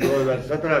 2017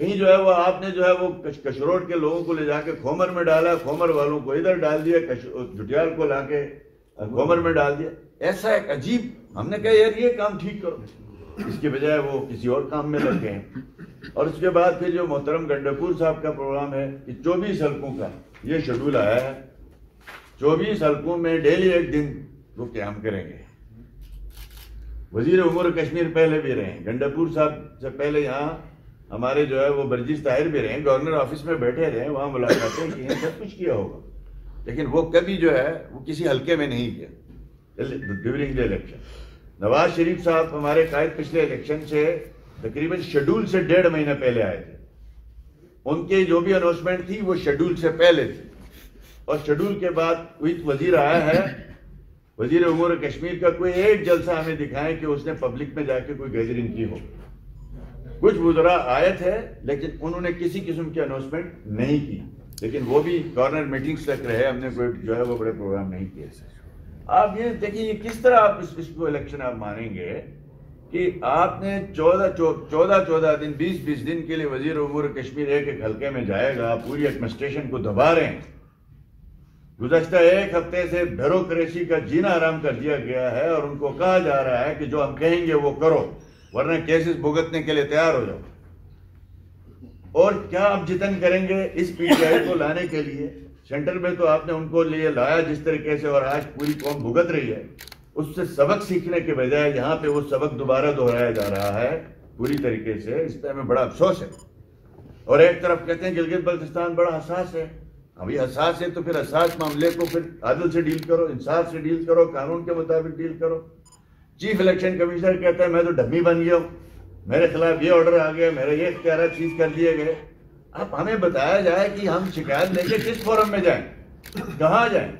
کہیں جو ہے وہ آپ نے جو ہے وہ کشروٹ کے لوگوں کو لے جا کے کھومر میں ڈالا، کھومر والوں کو ادھر ڈال دیا، جٹیال کو لا کے کھومر میں ڈال دیا. ایسا ایک عجیب. ہم نے کہا یار یہ کام ٹھیک کرو، اس کے بجائے وہ کسی اور کام میں لگ گئے ہیں. اور اس کے بعد پھر جو محترم گنڈاپور صاحب کا پروگرام ہے کہ 24 حلقوں کا یہ شیڈول آیا ہے. 24 حلقوں میں ڈیلی ایک دن وہ قیام کریں گے. وزیر امور کشمیر پہلے بھی رہے ہیں، گنڈاپور صاحب سے پہلے یہاں ہمارے جو ہے وہ برجیز طاہر بھی رہے ہیں، گورنر آفس میں بیٹھے رہے ہیں، وہاں ملاقاتیں کی ہیں، سب کچھ کیا ہوگا. لیکن وہ کبھی جو ہے وہ کسی حلقے میں نہیں کیا during the election. Nawaz Sharif صاحب ہمارے قائد پچھلے الیکشن سے تقریباً شیڈول سے 1.5 مہینہ پہلے آئے تھے. ان کی جو بھی اناؤنسمنٹ تھی وہ شیڈول سے پہلے تھی، اور شیڈول کے بعد کوئی وزیر آیا ہے، وزیر امور کشمیر کا کوئی ایک جلسہ ہمیں دکھائیں کہ اس نے پبلک میں جا کے کوئی گیدرنگ کی ہو. کچھ وزراء آئے تھے لیکن انہوں نے کسی قسم کی اناؤنسمنٹ نہیں کی، لیکن وہ بھی گورنر میٹنگز تک رہے، ہم نے کوئی جو ہے وہ بڑے پروگرام نہیں کیے. آپ یہ دیکھیں یہ کس طرح آپ اس کو الیکشن آپ مانیں گے کہ آپ نے 14 دن 20 دن کے لیے وزیر امور کشمیر ایک حلقے میں جائے گا، پوری ایڈمنسٹریشن کو دبا رہے ہیں. گزشتہ ایک ہفتے سے بیوروکریسی کا جینا حرام کر دیا گیا ہے، اور ان کو کہا جا رہا ہے کہ جو ہم کہیں گے وہ کرو ورنہ کیسز بھگتنے کے لیے تیار ہو جاؤ. اور کیا آپ جتن کریں گے اس پی ٹی آئی کو لانے کے لیے؟ سینٹر میں تو آپ نے ان کو لیے لایا جس طریقے سے، اور آج پوری قوم بھگت رہی ہے. اس سے سبق سیکھنے کے بجائے یہاں پہ وہ سبق دوبارہ دہرایا جا رہا ہے پوری طریقے سے. اس پہ ہمیں بڑا افسوس ہے. اور ایک طرف کہتے ہیں گلگت بلتستان بڑا حساس ہے. ابھی حساس ہے تو پھر حساس معاملے کو پھر عادل سے ڈیل کرو، انصاف سے ڈیل کرو، قانون کے مطابق ڈیل کرو. چیف الیکشن کمشنر کہتا ہے میں تو ڈمی بن گیا ہوں، میرے خلاف یہ آرڈر آ گیا، میرے یہ اختیارات چیز کر دیے گئے. اب ہمیں بتایا جائے کہ ہم شکایت لے کے کس فورم میں جائیں، کہاں جائیں،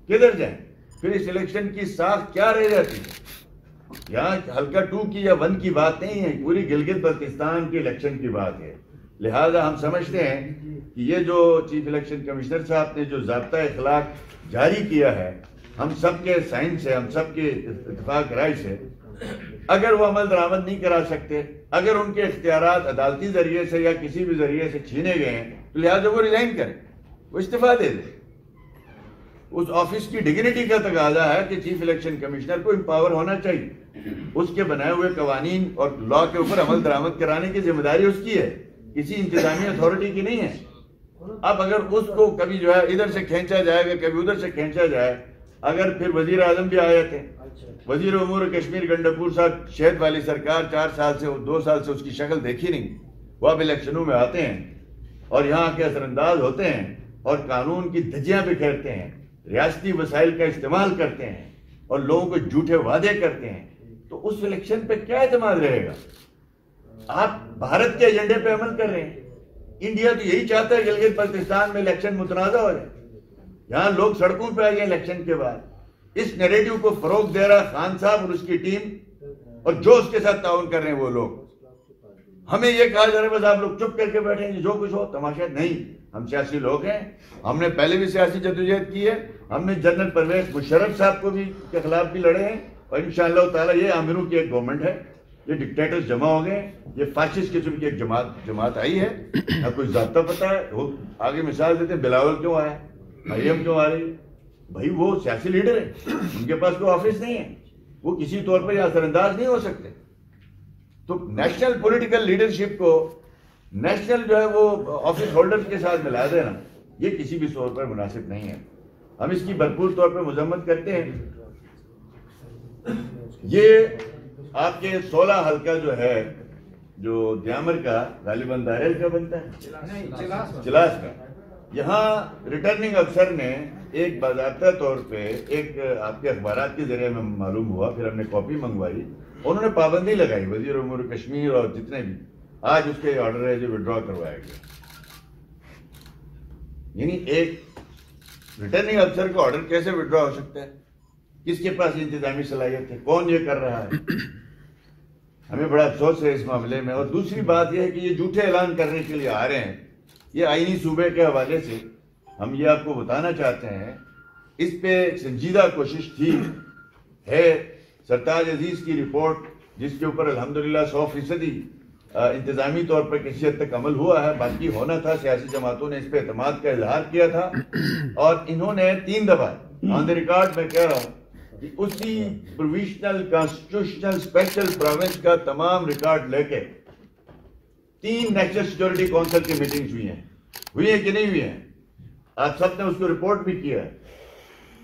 کدھر جائیں. پھر اس الیکشن کی ساخت کیا رہ جاتی ہے؟ یہاں حلقہ 2 کی یا 1 کی بات نہیں ہے، پوری گلگت بلتستان کے الیکشن کی بات ہے. لہذا ہم سمجھتے ہیں کہ یہ جو چیف الیکشن کمشنر صاحب نے جو ضابطہ اخلاق جاری کیا ہے، ہم سب کے سائن سے، ہم سب کے اتفاق رائے سے، اگر وہ عمل درآمد نہیں کرا سکتے، اگر ان کے اختیارات عدالتی ذریعے سے یا کسی بھی ذریعے سے چھینے گئے ہیں، تو لہٰذا وہ ریزائن کریں، وہ استعفیٰ دے دیں. اس آفس کی ڈگنیٹی کا تقاضا ہے کہ چیف الیکشن کمشنر کو امپاور ہونا چاہیے. اس کے بنائے ہوئے قوانین اور لا کے اوپر عمل درآمد کرانے کی ذمہ داری اس کی ہے، کسی انتظامی اتھارٹی کی نہیں ہے. اب اگر اس کو کبھی جو ہے ادھر سے کھینچا جائے گا، کبھی ادھر سے کھینچا جائے، اگر پھر وزیر اعظم بھی آئے تھے، وزیر امور کشمیر گنڈاپور صاحب، شہد والی سرکار 4 سال سے 2 سال سے اس کی شکل دیکھی نہیں. وہ اب الیکشنوں میں آتے ہیں اور یہاں کے اثر انداز ہوتے ہیں اور قانون کی دھجیاں بکھیرتے ہیں، ریاستی وسائل کا استعمال کرتے ہیں اور لوگوں کو جھوٹے وعدے کرتے ہیں. تو اس الیکشن پہ کیا اعتماد رہے گا؟ آپ بھارت کے ایجنڈے پہ عمل کر رہے ہیں. انڈیا تو یہی چاہتا ہے گلگت بلتستان میں الیکشن متنازع ہو جائے. یہاں لوگ سڑکوں پہ آئے الیکشن کے بعد. اس نیریٹو کو فروغ دے رہا خان صاحب اور اس کی ٹیم، اور جو اس کے ساتھ تعاون کر رہے ہیں وہ لوگ. ہمیں یہ کہا جا رہا ہے بس آپ لوگ چپ کر کے بیٹھیں گے، جو کچھ ہو تماشا. نہیں، ہم سیاسی لوگ ہیں، ہم نے پہلے بھی سیاسی جدوجہد کی ہے. ہم نے جنرل پرویز مشرف صاحب کو بھی کے خلاف بھی لڑے ہیں، اور انشاءاللہ تعالیٰ یہ عامروں کی ایک گورنمنٹ ہے، یہ ڈکٹیٹرز جمع ہو گئے، یہ فاشسٹ قسم کی ایک جماعت آئی ہے. نہ کوئی ضابطہ پتہ ہے. وہ آگے مثال دیتے ہیں بلاول کیوں آیا، مریم کیوں آ رہی. بھائی وہ سیاسی لیڈر ہیں، ان کے پاس کوئی آفس نہیں ہے، وہ کسی طور پر اثر انداز نہیں ہو سکتے. تو نیشنل پولیٹیکل لیڈرشپ کو نیشنل جو ہے وہ آفس ہولڈرز کے ساتھ ملا دینا، یہ کسی بھی طور پر مناسب نہیں ہے. ہم اس کی بھرپور طور پر مذمت کرتے ہیں. یہ آپ کے 16 حلقہ جو ہے، جو دیامر کا غالباً دائرل کا بنتا ہے، چلاس کا، یہاں ریٹرننگ افسر نے ایک باضابطہ طور پہ ایک آپ کے اخبارات کے ذریعے میں معلوم ہوا، پھر ہم نے کاپی منگوائی، انہوں نے پابندی لگائی وزیر امور کشمیر اور جتنے بھی، آج اس کے آرڈر ہے جو وڈرا کروایا گیا. یعنی ایک ریٹرننگ افسر کا آرڈر کیسے وڈرا ہو سکتا ہے؟ کس کے پاس انتظامی صلاحیت ہے؟ کون یہ کر رہا ہے؟ ہمیں بڑا افسوس ہے اس معاملے میں. اور دوسری بات یہ ہے کہ یہ جھوٹے اعلان کرنے کے لیے آ رہے ہیں. یہ آئینی صوبے کے حوالے سے ہم یہ آپ کو بتانا چاہتے ہیں، اس پہ سنجیدہ کوشش تھی ہے. سرتاج عزیز کی رپورٹ جس کے اوپر الحمدللہ 100% انتظامی طور پر کسی حد تک عمل ہوا ہے، باقی ہونا تھا. سیاسی جماعتوں نے اس پہ اعتماد کا اظہار کیا تھا اور انہوں نے 3 دفعہ آن دی ریکارڈ میں کہہ رہا ہوں کہ اسی پروویژنل کانسٹیٹیوشنل اسپیشل پروونس کا تمام ریکارڈ لے کے 3 نیشنل سیکورٹی کونسل کی میٹنگز ہوئی ہیں کہ نہیں ہوئی ہیں؟ آپ سب نے اس کو رپورٹ بھی کیا ہے.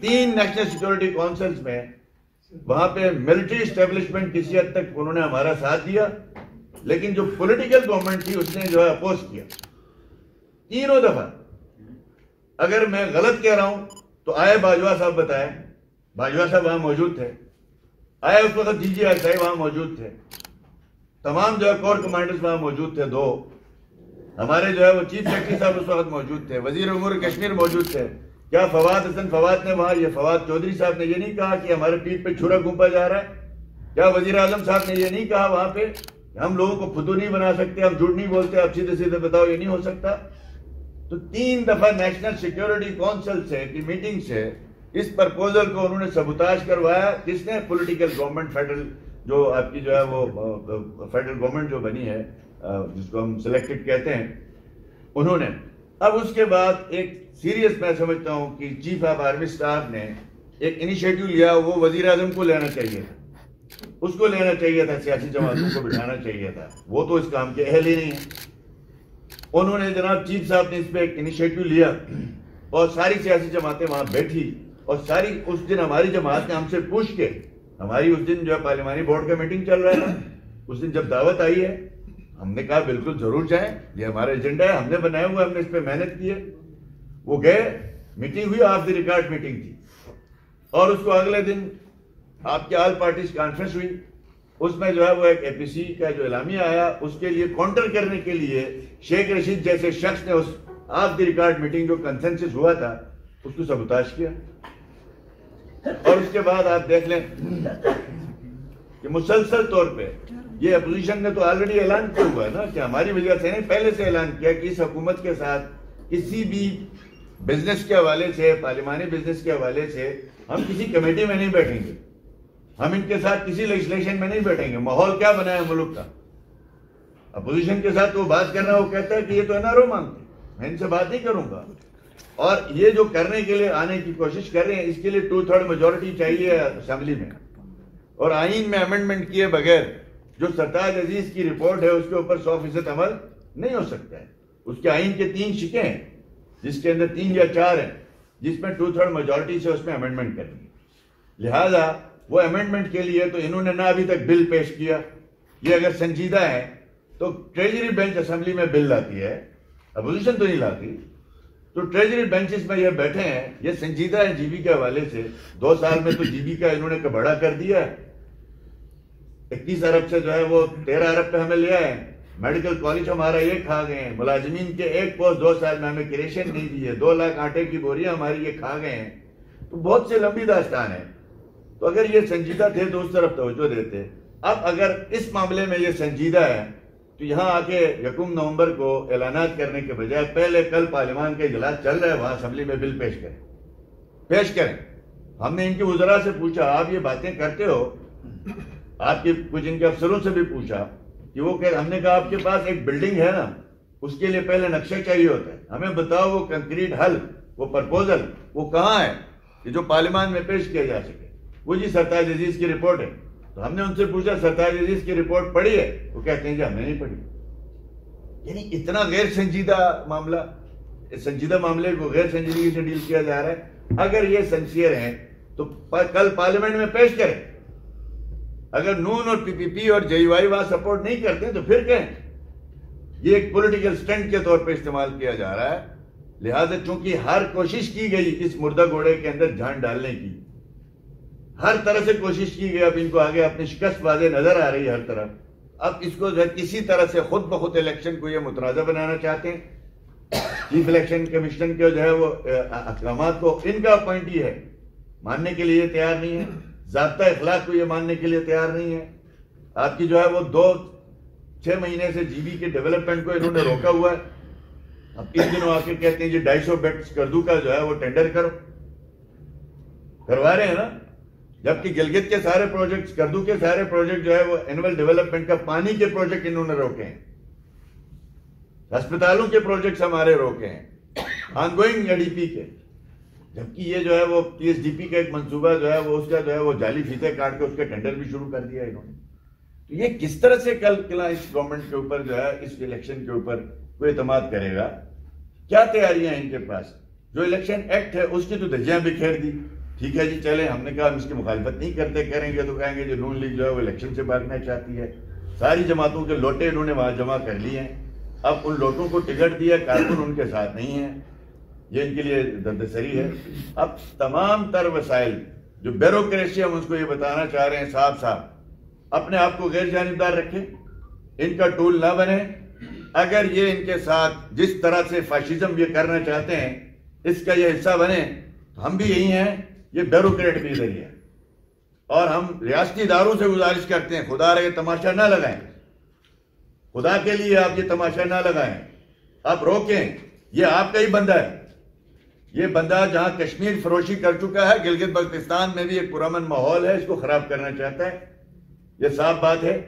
3 نیشنل سیکورٹی کونسلز میں وہاں پہ ملٹری اسٹیبلشمنٹ کسی حد تک انہوں نے ہمارا ساتھ دیا، لیکن جو پولیٹیکل گورنمنٹ تھی اس نے جو ہے اپوز کیا 3 دفعہ. اگر میں غلط کہہ رہا ہوں تو آئے باجوہ صاحب بتائیں. باجوہ صاحب وہاں موجود تھے، آئے اس وقت DGI وہاں موجود تھے، تمام جو ہے کور کمانڈرز وہاں موجود تھے. 2 ہمارے جو ہے وہ چیف سیکرٹری صاحب اس وقت موجود تھے، وزیر امور کشمیر موجود تھے. کیا فواد حسن فواد نے وہاں، یہ فواد چودھری صاحب نے یہ نہیں کہا کہ ہمارے پیٹھ پہ چھرا گھونپا جا رہا ہے؟ کیا وزیر اعظم صاحب نے یہ نہیں کہا وہاں پہ ہم لوگوں کو فتو نہیں بنا سکتے، ہم جھوٹ نہیں بولتے، آپ سیدھے سیدھے بتاؤ یہ نہیں ہو سکتا؟ تو 3 دفعہ نیشنل سیکیورٹی کونسل سے کی میٹنگ سے اس پرپوزل کو انہوں نے سبوتاج کروایا. کس نے؟ پولیٹیکل گورنمنٹ، فیڈرل جو آپ کی جو ہے وہ فیڈرل گورنمنٹ جو بنی ہے جس کو ہم سلیکٹڈ کہتے ہیں، انہوں نے. اب اس کے بعد ایک سیریس میں سمجھتا ہوں کہ چیف آف آرمی اسٹاف نے ایک انیشیٹو لیا، وہ وزیر اعظم کو لینا چاہیے تھا، اس کو لینا چاہیے تھا، سیاسی جماعتوں کو بٹھانا چاہیے تھا، وہ تو اس کام کے اہل ہی نہیں ہیں. انہوں نے جناب چیف صاحب نے اس پہ ایک انیشیٹو لیا اور ساری سیاسی جماعتیں وہاں بیٹھی اور ساری اس دن ہماری جماعت نے ہم سے پوچھ کے، ہماری اس دن جو ہے پارلیمانی بورڈ کا میٹنگ چل رہا ہے، اس دن جب دعوت آئی ہے ہم نے کہا بالکل ضرور جائیں، یہ ہمارا ایجنڈا ہے، ہم نے بنایا ہوا ہے، ہم نے اس پہ محنت کی ہے. وہ گئے، میٹنگ ہوئی، آف دی ریکارڈ میٹنگ تھی اور اس کو اگلے دن آپ کے آل پارٹیز کانفرنس ہوئی. اس میں جو ہے وہ ایک APC کا جو اعلامیہ آیا، اس کے لیے کاؤنٹر کرنے کے لیے شیخ رشید جیسے شخص نے اس آف دی ریکارڈ میٹنگ جو کنسنسس ہوا تھا اس کو سبوتاج کیا. اور اس کے بعد آپ دیکھ لیں کہ مسلسل طور پہ یہ اپوزیشن نے تو آلریڈی اعلان کیا ہوا ہے نا کہ ہماری وجہ سے نہیں، پہلے سے اعلان کیا کہ اس حکومت کے ساتھ کسی بھی بزنس کے حوالے سے، پارلیمانی بزنس کے حوالے سے ہم کسی کمیٹی میں نہیں بیٹھیں گے، ہم ان کے ساتھ کسی لیجسلیشن میں نہیں بیٹھیں گے. ماحول کیا بنا ہے ملک کا؟ اپوزیشن کے ساتھ وہ بات کرنا، وہ کہتا ہے کہ یہ تو NRO مانگتے، میں ان سے بات نہیں کروں گا. اور یہ جو کرنے کے لیے آنے کی کوشش کر رہے ہیں، اس کے لیے 2/3 میجورٹی چاہیے اسمبلی میں، اور آئین میں امینڈمنٹ کیے بغیر جو سرتاج عزیز کی رپورٹ ہے اس کے اوپر 100% عمل نہیں ہو سکتا ہے. اس کے آئین کے 3 شقیں ہیں جس کے اندر 3 یا 4 ہیں جس میں 2/3 میجورٹی سے اس میں امینڈمنٹ کرنی ہے. لہذا وہ امینڈمنٹ کے لیے تو انہوں نے نہ ابھی تک بل پیش کیا. یہ اگر سنجیدہ ہے تو ٹریجری بینچ اسمبلی میں بل لاتی ہے، اپوزیشن تو نہیں لاتی. تو ٹریجری بینچز میں یہ بیٹھے ہیں، یہ سنجیدہ ہے GB کے حوالے سے. 2 سال میں تو GB کا انہوں نے کبڑا کر دیا ہے. 21 ارب سے جو ہے وہ 13 ارب پہ ہمیں لے آئے. میڈیکل کالج ہمارا یہ کھا گئے ہیں، ملازمین کے ایک پوسٹ 2 سال میں ہمیں کریشن نہیں دی ہے، 2 لاکھ آٹے کی بوریاں ہماری یہ کھا گئے ہیں. تو بہت سے لمبی داستان ہے. تو اگر یہ سنجیدہ تھے تو اس طرف توجہ دیتے. اب اگر اس معاملے میں یہ سنجیدہ ہے تو یہاں آ کے 1 نومبر کو اعلانات کرنے کے بجائے پہلے کل پارلیمان کا اجلاس چل رہا ہے، وہاں اسمبلی میں بل پیش کریں. ہم نے ان کے وزراء سے پوچھا آپ یہ باتیں کرتے ہو، آپ کے کچھ ان کے افسروں سے بھی پوچھا کہ وہ ہم نے کہا آپ کے پاس ایک بلڈنگ ہے نا، اس کے لیے پہلے نقشہ چاہیے ہوتا ہے، ہمیں بتاؤ وہ کنکریٹ حل، وہ پرپوزل وہ کہاں ہے کہ جو پارلیمان میں پیش کیا جا سکے. وہ جی سرتاج عزیز کی رپورٹ ہے. تو ہم نے ان سے پوچھا سرتاج عزیز کی رپورٹ پڑھی ہے؟ وہ کہتے ہیں جی ہم نے نہیں پڑھی. یعنی اتنا غیر سنجیدہ معاملہ، سنجیدہ معاملے کو غیر سنجیدگی سے ڈیل کیا جا رہا ہے. اگر یہ سنسیئر ہیں تو کل پارلیمنٹ میں پیش کریں. اگر نون اور PPP اور JUI وہاں سپورٹ نہیں کرتے تو پھر کہیں. یہ ایک پولیٹیکل سٹنٹ کے طور پہ استعمال کیا جا رہا ہے. لہذا چونکہ ہر کوشش کی گئی اس مردہ گھوڑے کے اندر جان ڈالنے کی، ہر طرح سے کوشش کی گئی، اب ان کو آگے اپنی شکست واضح نظر آ رہی ہے ہر طرف. اب اس کو جو ہے کسی طرح سے خود بخود الیکشن کو یہ متنازع بنانا چاہتے ہیں. چیف الیکشن کمیشن کے جو ہے وہ احکامات کو ان کا پوائنٹ ہی ہے، ماننے کے لیے تیار نہیں ہے. ضابطہ اخلاق کو یہ ماننے کے لیے تیار نہیں ہے. آپ کی جو ہے وہ 6 مہینے سے GB کے ڈیولپمنٹ کو انہوں نے روکا ہوا ہے. اب ان دنوں آ کے کہتے ہیں جی 250 بیڈز کردو کا جو ہے وہ ٹینڈر کرو. کروا رہے ہیں نا. جبکہ گلگت کے سارے پروجیکٹ، کردو کے سارے پروجیکٹ جو ہے وہ اینول ڈیولپمنٹ کا پانی کے پروجیکٹ انہوں نے روکے ہیں، ہسپتالوں کے پروجیکٹس ہمارے روکے ہیں، آن گوئنگ ADP کے، جبکہ یہ جو ہے وہ PSDP کا ایک منصوبہ جو ہے وہ اس کا جو ہے وہ جعلی فیسیں کاٹ کے اس کا ٹینڈر بھی شروع کر دیا انہوں نے. تو یہ کس طرح سے کل اس گورنمنٹ کے اوپر جو ہے اس الیکشن کے اوپر کوئی اعتماد کرے گا؟ کیا تیاریاں ہیں ان کے پاس؟ جو الیکشن ایکٹ ہے اس کی تو دھجیاں بکھیر دی. ٹھیک ہے جی، چلے، ہم نے کہا ہم اس کی مخالفت نہیں کرتے، کریں گے تو کہیں گے جو نون لیگ جو ہے وہ الیکشن سے بھاگنا چاہتی ہے. ساری جماعتوں کے لوٹے انہوں نے وہاں جمع کر لیے ہیں. اب ان لوٹوں کو ٹکٹ دیا، کارکن ان کے ساتھ نہیں ہیں، یہ ان کے لیے دردسری ہے. اب تمام تر وسائل جو بیوروکریسی، ہم اس کو یہ بتانا چاہ رہے ہیں صاف صاف، اپنے آپ کو غیر جانبدار رکھیں، ان کا ٹول نہ بنے. اگر یہ ان کے ساتھ جس طرح سے فاشزم یہ کرنا چاہتے ہیں اس کا یہ حصہ بنے تو ہم بھی یہی ہیں، یہ بیوروکریٹ بھی ادھر ہی ہے. اور ہم ریاستی اداروں سے گزارش کرتے ہیں، خدا رہے تماشا نہ لگائیں، خدا کے لیے آپ یہ تماشا نہ لگائیں، آپ روکیں. یہ آپ کا ہی بندہ ہے، یہ بندہ جہاں کشمیر فروشی کر چکا ہے، گلگت بلتستان میں بھی ایک پرامن ماحول ہے، اس کو خراب کرنا چاہتا ہے. یہ صاف بات ہے.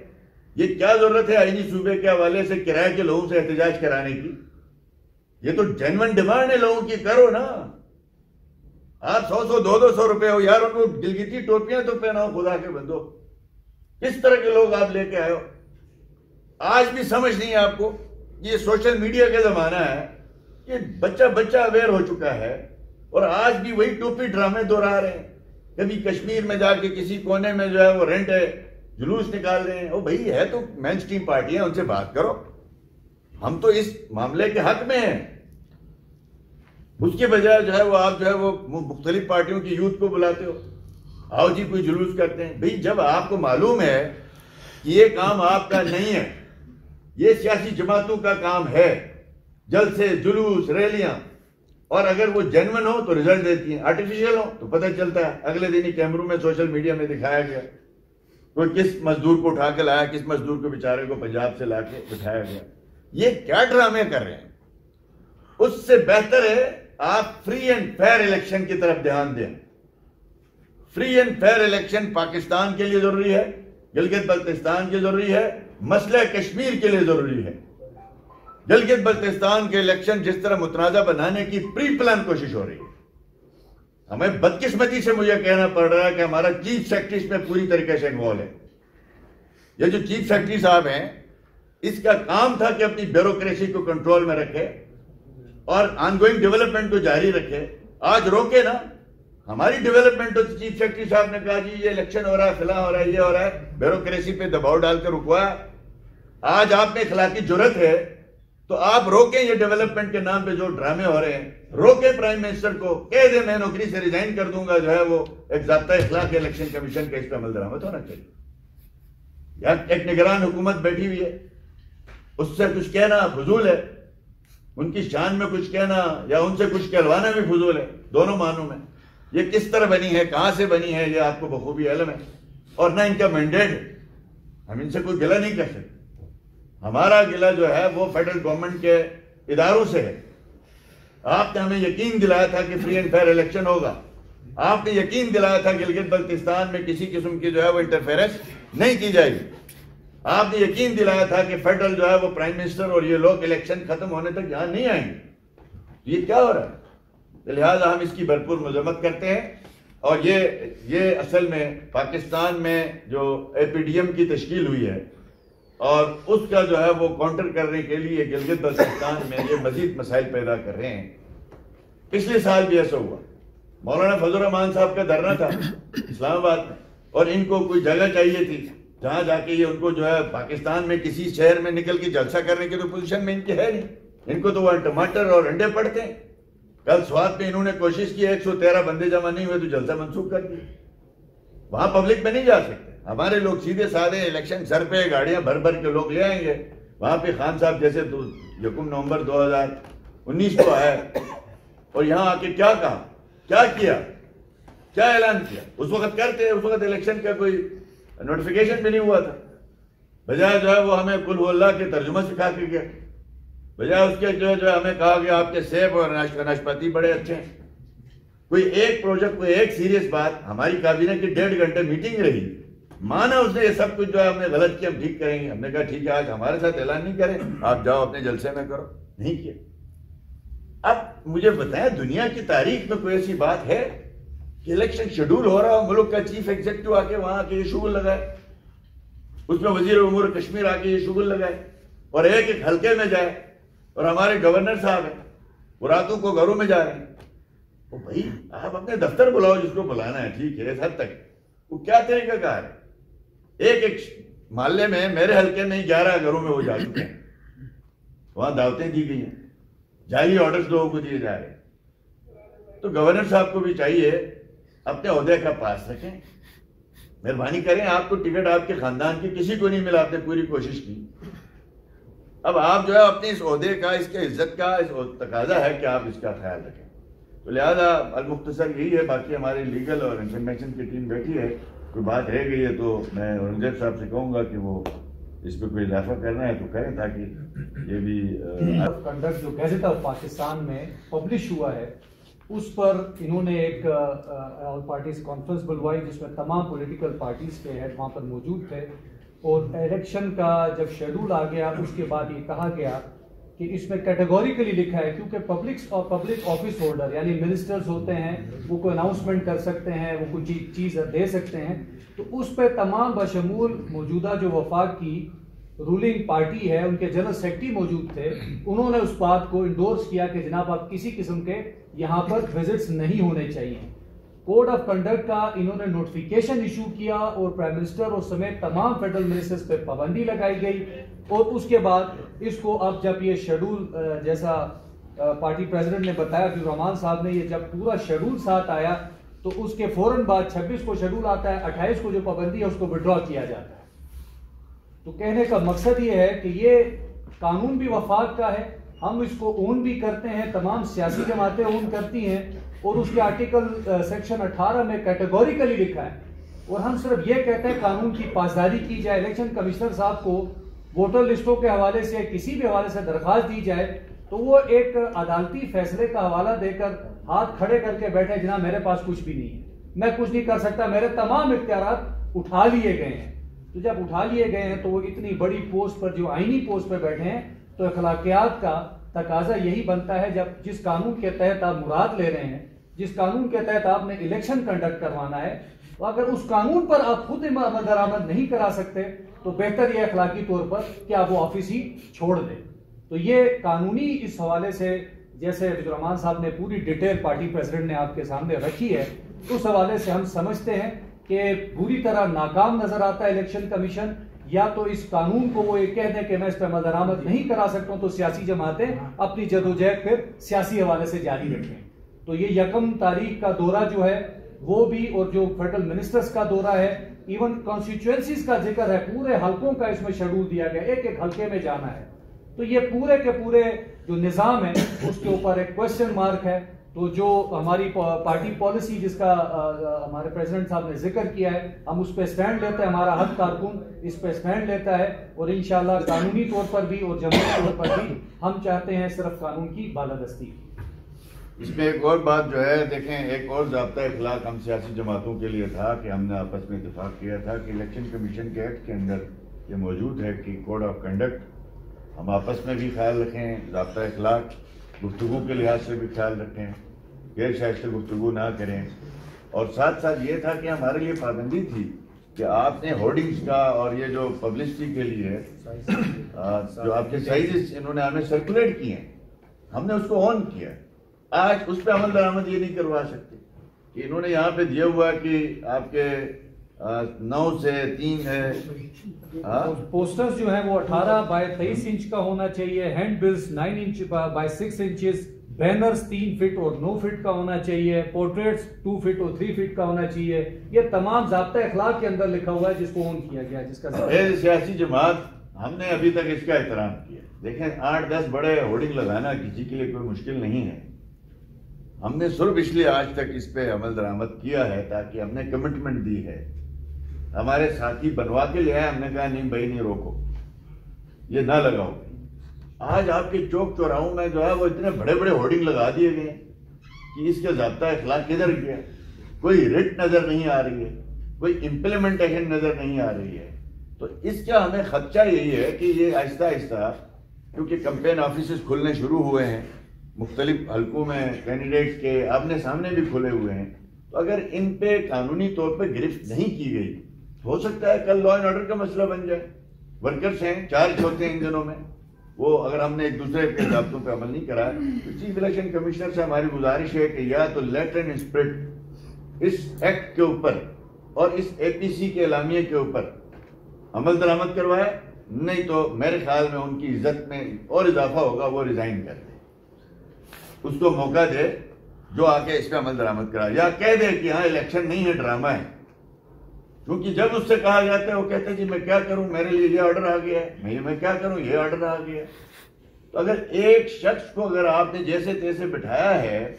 یہ کیا ضرورت ہے آئینی صوبے کے حوالے سے کرائے کے لوگوں سے احتجاج کرانے کی؟ یہ تو جینون ڈیمانڈ ہے لوگوں کی، کرو نا. آپ 100 200 روپے ہو یار، ان کو گلگتی ٹوپیاں تو پہناؤ خدا کے بندو. کس طرح کے لوگ آپ لے کے آئے ہو؟ آج بھی سمجھ نہیں ہے آپ کو. یہ سوشل میڈیا کا زمانہ ہے، یہ بچہ اویئر ہو چکا ہے، اور آج بھی وہی ٹوپی ڈرامے دہرا رہے ہیں. کبھی کشمیر میں جا کے کسی کونے میں جو ہے وہ رینٹ ہے، جلوس نکال رہے ہیں. او بھائی، ہے تو مین سٹریم پارٹی ہیں، ان سے بات کرو. ہم تو اس معاملے کے حق میں ہیں. اس کے بجائے جو ہے وہ آپ جو ہے وہ مختلف پارٹیوں کی یوتھ کو بلاتے ہو، آؤ جی کوئی جلوس کرتے ہیں. بھئی جب آپ کو معلوم ہے کہ یہ کام آپ کا نہیں ہے، یہ سیاسی جماعتوں کا کام ہے، جلسے، جلوس، ریلیاں، اور اگر وہ جینون ہو تو رزلٹ دیتی ہیں، آرٹیفیشل ہو تو پتہ چلتا ہے. اگلے دن ہی کیمروں میں سوشل میڈیا میں دکھایا گیا کوئی کس مزدور کو اٹھا کے لایا، کس مزدور کو بیچارے کو پنجاب سے لا کے بٹھایا گیا. یہ کیا ڈرامے کر رہے ہیں؟ اس سے بہتر ہے آپ فری اینڈ فیئر الیکشن کی طرف دھیان دیں. Free and fair election Pakistan کے لیے ضروری ہے، گلگت بلتستان کے ضروری ہے، مسئلہ کشمیر کے لیے ضروری ہے. گلگت بلتستان کے الیکشن جس طرح متنازع بنانے کی پری پلان کوشش ہو رہی ہے، ہمیں بدقسمتی سے مجھے کہنا پڑ رہا ہے کہ ہمارا چیف سیکرٹری اس میں پوری طریقے سے انوالو ہے. یہ جو چیف سیکرٹری صاحب ہیں، اس کا کام تھا کہ اپنی بیوروکریسی کو کنٹرول میں رکھے اور آن گوئنگ ڈیولپمنٹ کو جاری رکھے. آج روکے نا ہماری ڈیولپمنٹ. تو چیف سیکرٹری صاحب نے کہا جی یہ الیکشن ہو رہا ہے، فلاں ہو رہا ہے، یہ ہو رہا ہے، بیوروکریسی پہ دباؤ ڈال کر رکوایا. آج آپ میں اخلاقی جرت ہے تو آپ روکیں یہ ڈیولپمنٹ کے نام پہ جو ڈرامے ہو رہے ہیں. روکیں پرائم منسٹر کو، کہہ دیں میں نوکری سے ریزائن کر دوں گا، جو ہے وہ ایک ضابطہ اخلاق الیکشن کمیشن کا اس پہ عمل درآمد ہونا چاہیے. یا ایک نگران حکومت بیٹھی ہوئی ہے، اس سے کچھ کہنا فضول ہے، ان کی شان میں کچھ کہنا یا ان سے کچھ کہلوانا بھی فضول ہے، دونوں معنوں میں. یہ کس طرح بنی ہے، کہاں سے بنی ہے، یہ آپ کو بخوبی علم ہے. اور نہ ان کا مینڈیٹ ہے، ہم ان سے کوئی گلہ نہیں کر سکتے. ہمارا گلہ جو ہے وہ فیڈرل گورنمنٹ کے اداروں سے ہے. آپ نے ہمیں یقین دلایا تھا کہ فری اینڈ فیئر الیکشن ہوگا. آپ نے یقین دلایا تھا کہ گلگت بلتستان میں کسی قسم کی جو ہے وہ انٹرفیرنس نہیں کی جائے گی. آپ نے یقین دلایا تھا کہ فیڈرل جو ہے وہ پرائم منسٹر اور یہ لوگ الیکشن ختم ہونے تک یہاں نہیں آئیں گے. یہ کیا ہو رہا ہے؟ لہٰذا ہم اس کی بھرپور مذمت کرتے ہیں. اور یہ اصل میں پاکستان میں جو APDM کی تشکیل ہوئی ہے اور اس کا جو ہے وہ کاؤنٹر کرنے کے لیے گلگت بلتستان میں یہ مزید مسائل پیدا کر رہے ہیں. پچھلے سال بھی ایسا ہوا، مولانا فضل الرحمان صاحب کا دھرنا تھا اسلام آباد میں، اور ان کو کوئی جگہ چاہیے تھی جہاں جا کے یہ ان کو جو ہے پاکستان میں کسی شہر میں نکل کے جلسہ کرنے کی تو پوزیشن میں ان کی ہے نہیں. ان کو تو وہ ٹماٹر اور انڈے پڑتے ہیں. کل سوات میں انہوں نے کوشش کی، 113 بندے جمع نہیں ہوئے تو جلسہ منسوخ کر دیا. وہاں پبلک میں نہیں جا سکتے. ہمارے لوگ سیدھے سادھے الیکشن سر پہ گاڑیاں بھر بھر کے لوگ لے آئیں گے. وہاں پہ خان صاحب جیسے 1 نومبر 2019 کو آئے اور یہاں آ کے کیا کہا، کیا کیا، کیا اعلان کیا. اس وقت کرتے، اس وقت الیکشن کا کوئی نوٹیفیکیشن بھی نہیں ہوا تھا. بجائے جو ہے وہ ہمیں قل ہو اللہ کے ترجمہ سکھا کے گیا. بجائے اس کے جو ہے ہمیں کہا کہ آپ کے سیب اور ناشپاتی بڑے اچھے ہیں. کوئی ایک پروجیکٹ، کوئی ایک سیریس بات، ہماری کابینہ کی 1.5 گھنٹے میٹنگ رہی، مانا اس نے یہ سب کچھ جو ہے ہم نے غلط کیا، ہم ٹھیک کریں گے. ہم نے کہا ٹھیک ہے، آج ہمارے ساتھ اعلان نہیں کریں، آپ جاؤ اپنے جلسے میں کرو. نہیں کیا. اب مجھے بتائیں دنیا کی تاریخ میں کوئی ایسی بات ہے کہ الیکشن شیڈول ہو رہا ہو، ملک کا چیف ایگزیکٹو آ کے وہاں آ کے یہ شغل لگائے، اس میں وزیر امور کشمیر آ کے یہ شغل لگائے اور ایک ایک حلقے میں جائے، اور ہمارے گورنر صاحب ہیں وہ راتوں کو گھروں میں جا رہے ہیں. وہ بھائی آپ اپنے دفتر بلاؤ جس کو بلانا ہے، ٹھیک ہے، اس حد تک وہ کیا طریقہ کار ہے. ایک ایک محلے میں، میرے حلقے میں 11 گھروں میں وہ جا چکے ہیں، وہاں دعوتیں دی گئی ہیں، جعلی آرڈرز لوگوں کو دیے جا رہے ہیں. تو گورنر صاحب کو بھی چاہیے اپنے عہدے کا پاس رکھیں، مہربانی کریں. آپ کو ٹکٹ آپ کے خاندان کی کسی کو نہیں ملا، آپ نے پوری کوشش کی. اب آپ جو ہے اپنے اس عہدے کا، اس کے عزت کا اس تقاضا ہے کہ آپ اس کا خیال رکھیں. تو لہذا المختصر یہی ہے. باقی ہماری لیگل اور انفارمیشن کی ٹیم بیٹھی ہے، کوئی بات رہ گئی ہے تو میں اورنگزیب صاحب سے کہوں گا کہ وہ اس پہ کوئی اضافہ کرنا ہے تو کریں، تاکہ یہ بھی کنڈکٹ جو گیزٹ آف پاکستان میں پبلش ہوا ہے اس پر انہوں نے ایک آل پارٹیز کانفرنس بلوائی، جس میں تمام پولیٹیکل پارٹیز کے ہیڈ وہاں پر موجود تھے. اور الیکشن کا جب شیڈول آ گیا اس کے بعد یہ کہا گیا کہ اس میں کیٹیگوریکلی لکھا ہے، کیونکہ پبلک آفس ہولڈر یعنی منسٹرز ہوتے ہیں، وہ کوئی اناؤنسمنٹ کر سکتے ہیں، وہ کوئی چیز دے سکتے ہیں. تو اس پہ تمام بشمول موجودہ جو وفاق کی رولنگ پارٹی ہے، ان کے جنرل سیکرٹری موجود تھے، انہوں نے اس بات کو انڈورس کیا کہ جناب آپ کسی قسم کے یہاں پر وزٹس نہیں ہونے چاہیے. کوڈ آف کنڈکٹ کا انہوں نے نوٹیفیکیشن ایشو کیا اور پرائم منسٹر اور سمیت تمام فیڈرل منسٹرز پہ پابندی لگائی گئی. اور اس کے بعد اس کو اب جب یہ شیڈول جیسا پارٹی پریزیڈنٹ نے بتایا کہ الرحمان صاحب نے، یہ جب پورا شیڈول ساتھ آیا تو اس کے فوراً بعد 26 کو شیڈول آتا ہے، 28 کو جو پابندی ہے اس کو وڈرا کیا جاتا ہے. تو کہنے کا مقصد یہ ہے کہ یہ قانون بھی وفاق کا ہے، ہم اس کو اون بھی کرتے ہیں، تمام سیاسی جماعتیں اون کرتی ہیں، اور اس کے آرٹیکل سیکشن 18 میں کیٹیگوریکلی لکھا ہے. اور ہم صرف یہ کہتے ہیں قانون کی پاسداری کی جائے. الیکشن کمشنر صاحب کو ووٹر لسٹوں کے حوالے سے کسی بھی حوالے سے درخواست دی جائے تو وہ ایک عدالتی فیصلے کا حوالہ دے کر ہاتھ کھڑے کر کے بیٹھے، جناب میرے پاس کچھ بھی نہیں ہے، میں کچھ نہیں کر سکتا، میرے تمام اختیارات اٹھا لیے گئے ہیں. تو جب اٹھا لیے گئے ہیں تو وہ اتنی بڑی پوسٹ پر، جو آئینی پوسٹ پر بیٹھے ہیں، تو اخلاقیات کا تقاضا یہی بنتا ہے، جب جس قانون کے تحت آپ مراد لے رہے ہیں، جس قانون کے تحت آپ نے الیکشن کنڈکٹ کروانا ہے، تو اگر اس قانون پر آپ خود عمل درآمد نہیں کرا سکتے تو بہتر یہ اخلاقی طور پر کہ آپ وہ آفس ہی چھوڑ دیں. تو یہ قانونی اس حوالے سے جیسے الرحمان صاحب نے پوری ڈیٹیل پارٹی پریزیڈنٹ نے آپ کے سامنے رکھی ہے، اس حوالے سے ہم سمجھتے ہیں کہ پوری طرح ناکام نظر آتا ہے الیکشن کمیشن. یا تو اس قانون کو وہ یہ کہہ دیں کہ میں اس پہ عمل درآمد نہیں کرا سکتا ہوں، تو سیاسی جماعتیں اپنی جدوجہد پھر سیاسی حوالے سے جاری رکھیں. تو یہ 1 تاریخ کا دورہ جو ہے وہ بھی، اور جو فیڈرل منسٹرز کا دورہ ہے، ایون کانسٹیچوئنسیز کا ذکر ہے، پورے حلقوں کا اس میں شیڈول دیا گیا، ایک ایک حلقے میں جانا ہے. تو یہ پورے کے پورے جو نظام ہے اس کے اوپر ایک کوشچن مارک ہے. تو جو ہماری پارٹی پالیسی جس کا ہمارے پریزیڈنٹ صاحب نے ذکر کیا ہے، ہم اس پہ سٹینڈ لیتے ہیں، ہمارا ہر کارکن اس پہ سٹینڈ لیتا ہے، اور انشاءاللہ قانونی طور پر بھی اور جمہوری طور پر بھی ہم چاہتے ہیں صرف قانون کی بالادستی. اس میں ایک اور بات جو ہے، دیکھیں ایک اور ضابطہ اخلاق ہم سیاسی جماعتوں کے لیے تھا کہ ہم نے آپس میں اتفاق کیا تھا کہ الیکشن کمیشن کے ایکٹ کے اندر یہ موجود ہے کہ کوڈ آف کنڈکٹ ہم آپس میں بھی خیال رکھیں، ضابطہ اخلاق گفتگو کے لحاظ سے بھی خیال رکھیں، غیر شائستہ گفتگو نہ کریں. اور ساتھ ساتھ یہ تھا کہ ہمارے لیے پابندی تھی کہ آپ نے ہورڈنگز کا اور یہ جو پبلسٹی کے لیے جو آپ کے سائزز انہوں نے ہمیں سرکولیٹ کیے ہیں، ہم نے اس کو آن کیا. آج اس پہ عمل درآمد یہ نہیں کروا سکتے کہ انہوں نے یہاں پہ دیا ہوا کہ آپ کے 9 سے 3 ہے. پوسٹرز جو ہیں وہ 18 بائی 23 انچ کا ہونا چاہیے، hand bills 9 inch by 6 inches, banners 3 feet اور 9 فٹ کا ہونا چاہیے، پورٹریٹس 2 فٹ اور 3 فٹ کا ہونا چاہیے. یہ تمام ضابطہ اخلاق کے اندر لکھا ہوا ہے جس کو آن کیا گیا، جس کا سیاسی جماعت ہم نے ابھی تک اس کا احترام کیا. دیکھیں 8-10 بڑے ہورڈنگ لگانا کسی کے لیے کوئی مشکل نہیں ہے. ہم نے صرف اس لیے آج تک اس پہ عمل درآمد کیا ہے تاکہ ہم نے کمٹمنٹ دی ہے، ہمارے ساتھی بنوا کے لے آئے، ہم نے کہا نہیں بھائی نہیں روکو، یہ نہ لگاؤ. آج آپ کے چوک چوراہوں میں جو ہے وہ اتنے بڑے بڑے ہورڈنگ لگا دیے گئے ہیں کہ اس کے ضابطہ اخلاق کدھر گیا، کوئی رٹ نظر نہیں آ رہی ہے، کوئی امپلیمنٹیشن نظر نہیں آ رہی ہے. تو اس کا ہمیں خدشہ یہی ہے کہ یہ آہستہ آہستہ، کیونکہ کمپین آفیسز کھلنے شروع ہوئے ہیں مختلف حلقوں میں کینڈیڈیٹس کے آمنے سامنے بھی کھلے ہوئے ہیں، تو اگر ان پہ قانونی طور پہ گرفت نہیں کی گئی ہو سکتا ہے کل لا اینڈ آرڈر کا مسئلہ بن جائے. ورکرز ہیں، چارج ہوتے ہیں ان دنوں میں، وہ اگر ہم نے ایک دوسرے کے ضابطوں پہ عمل نہیں کرا تو چیف الیکشن کمشنر سے ہماری گزارش ہے کہ یا تو لیٹر اینڈ اسپرٹ اس ایکٹ کے اوپر اور اس اے پی سی کے اعلامیے کے اوپر عمل درآمد کروائے، نہیں تو میرے خیال میں ان کی عزت میں اور اضافہ ہوگا، وہ ریزائن کر دے، اس کو موقع دے جو آ کے اس پہ عمل درآمد کرا، یا کہہ دے کہ ہاں الیکشن نہیں ہے، ڈرامہ ہے. کیونکہ جب اس سے کہا جاتا ہے وہ کہتے ہیں جی میں کیا کروں، میرے لیے یہ آرڈر آ گیا ہے، میں کیا کروں، یہ آرڈر آ گیا ہے. تو اگر ایک شخص کو اگر آپ نے جیسے تیسے بٹھایا ہے،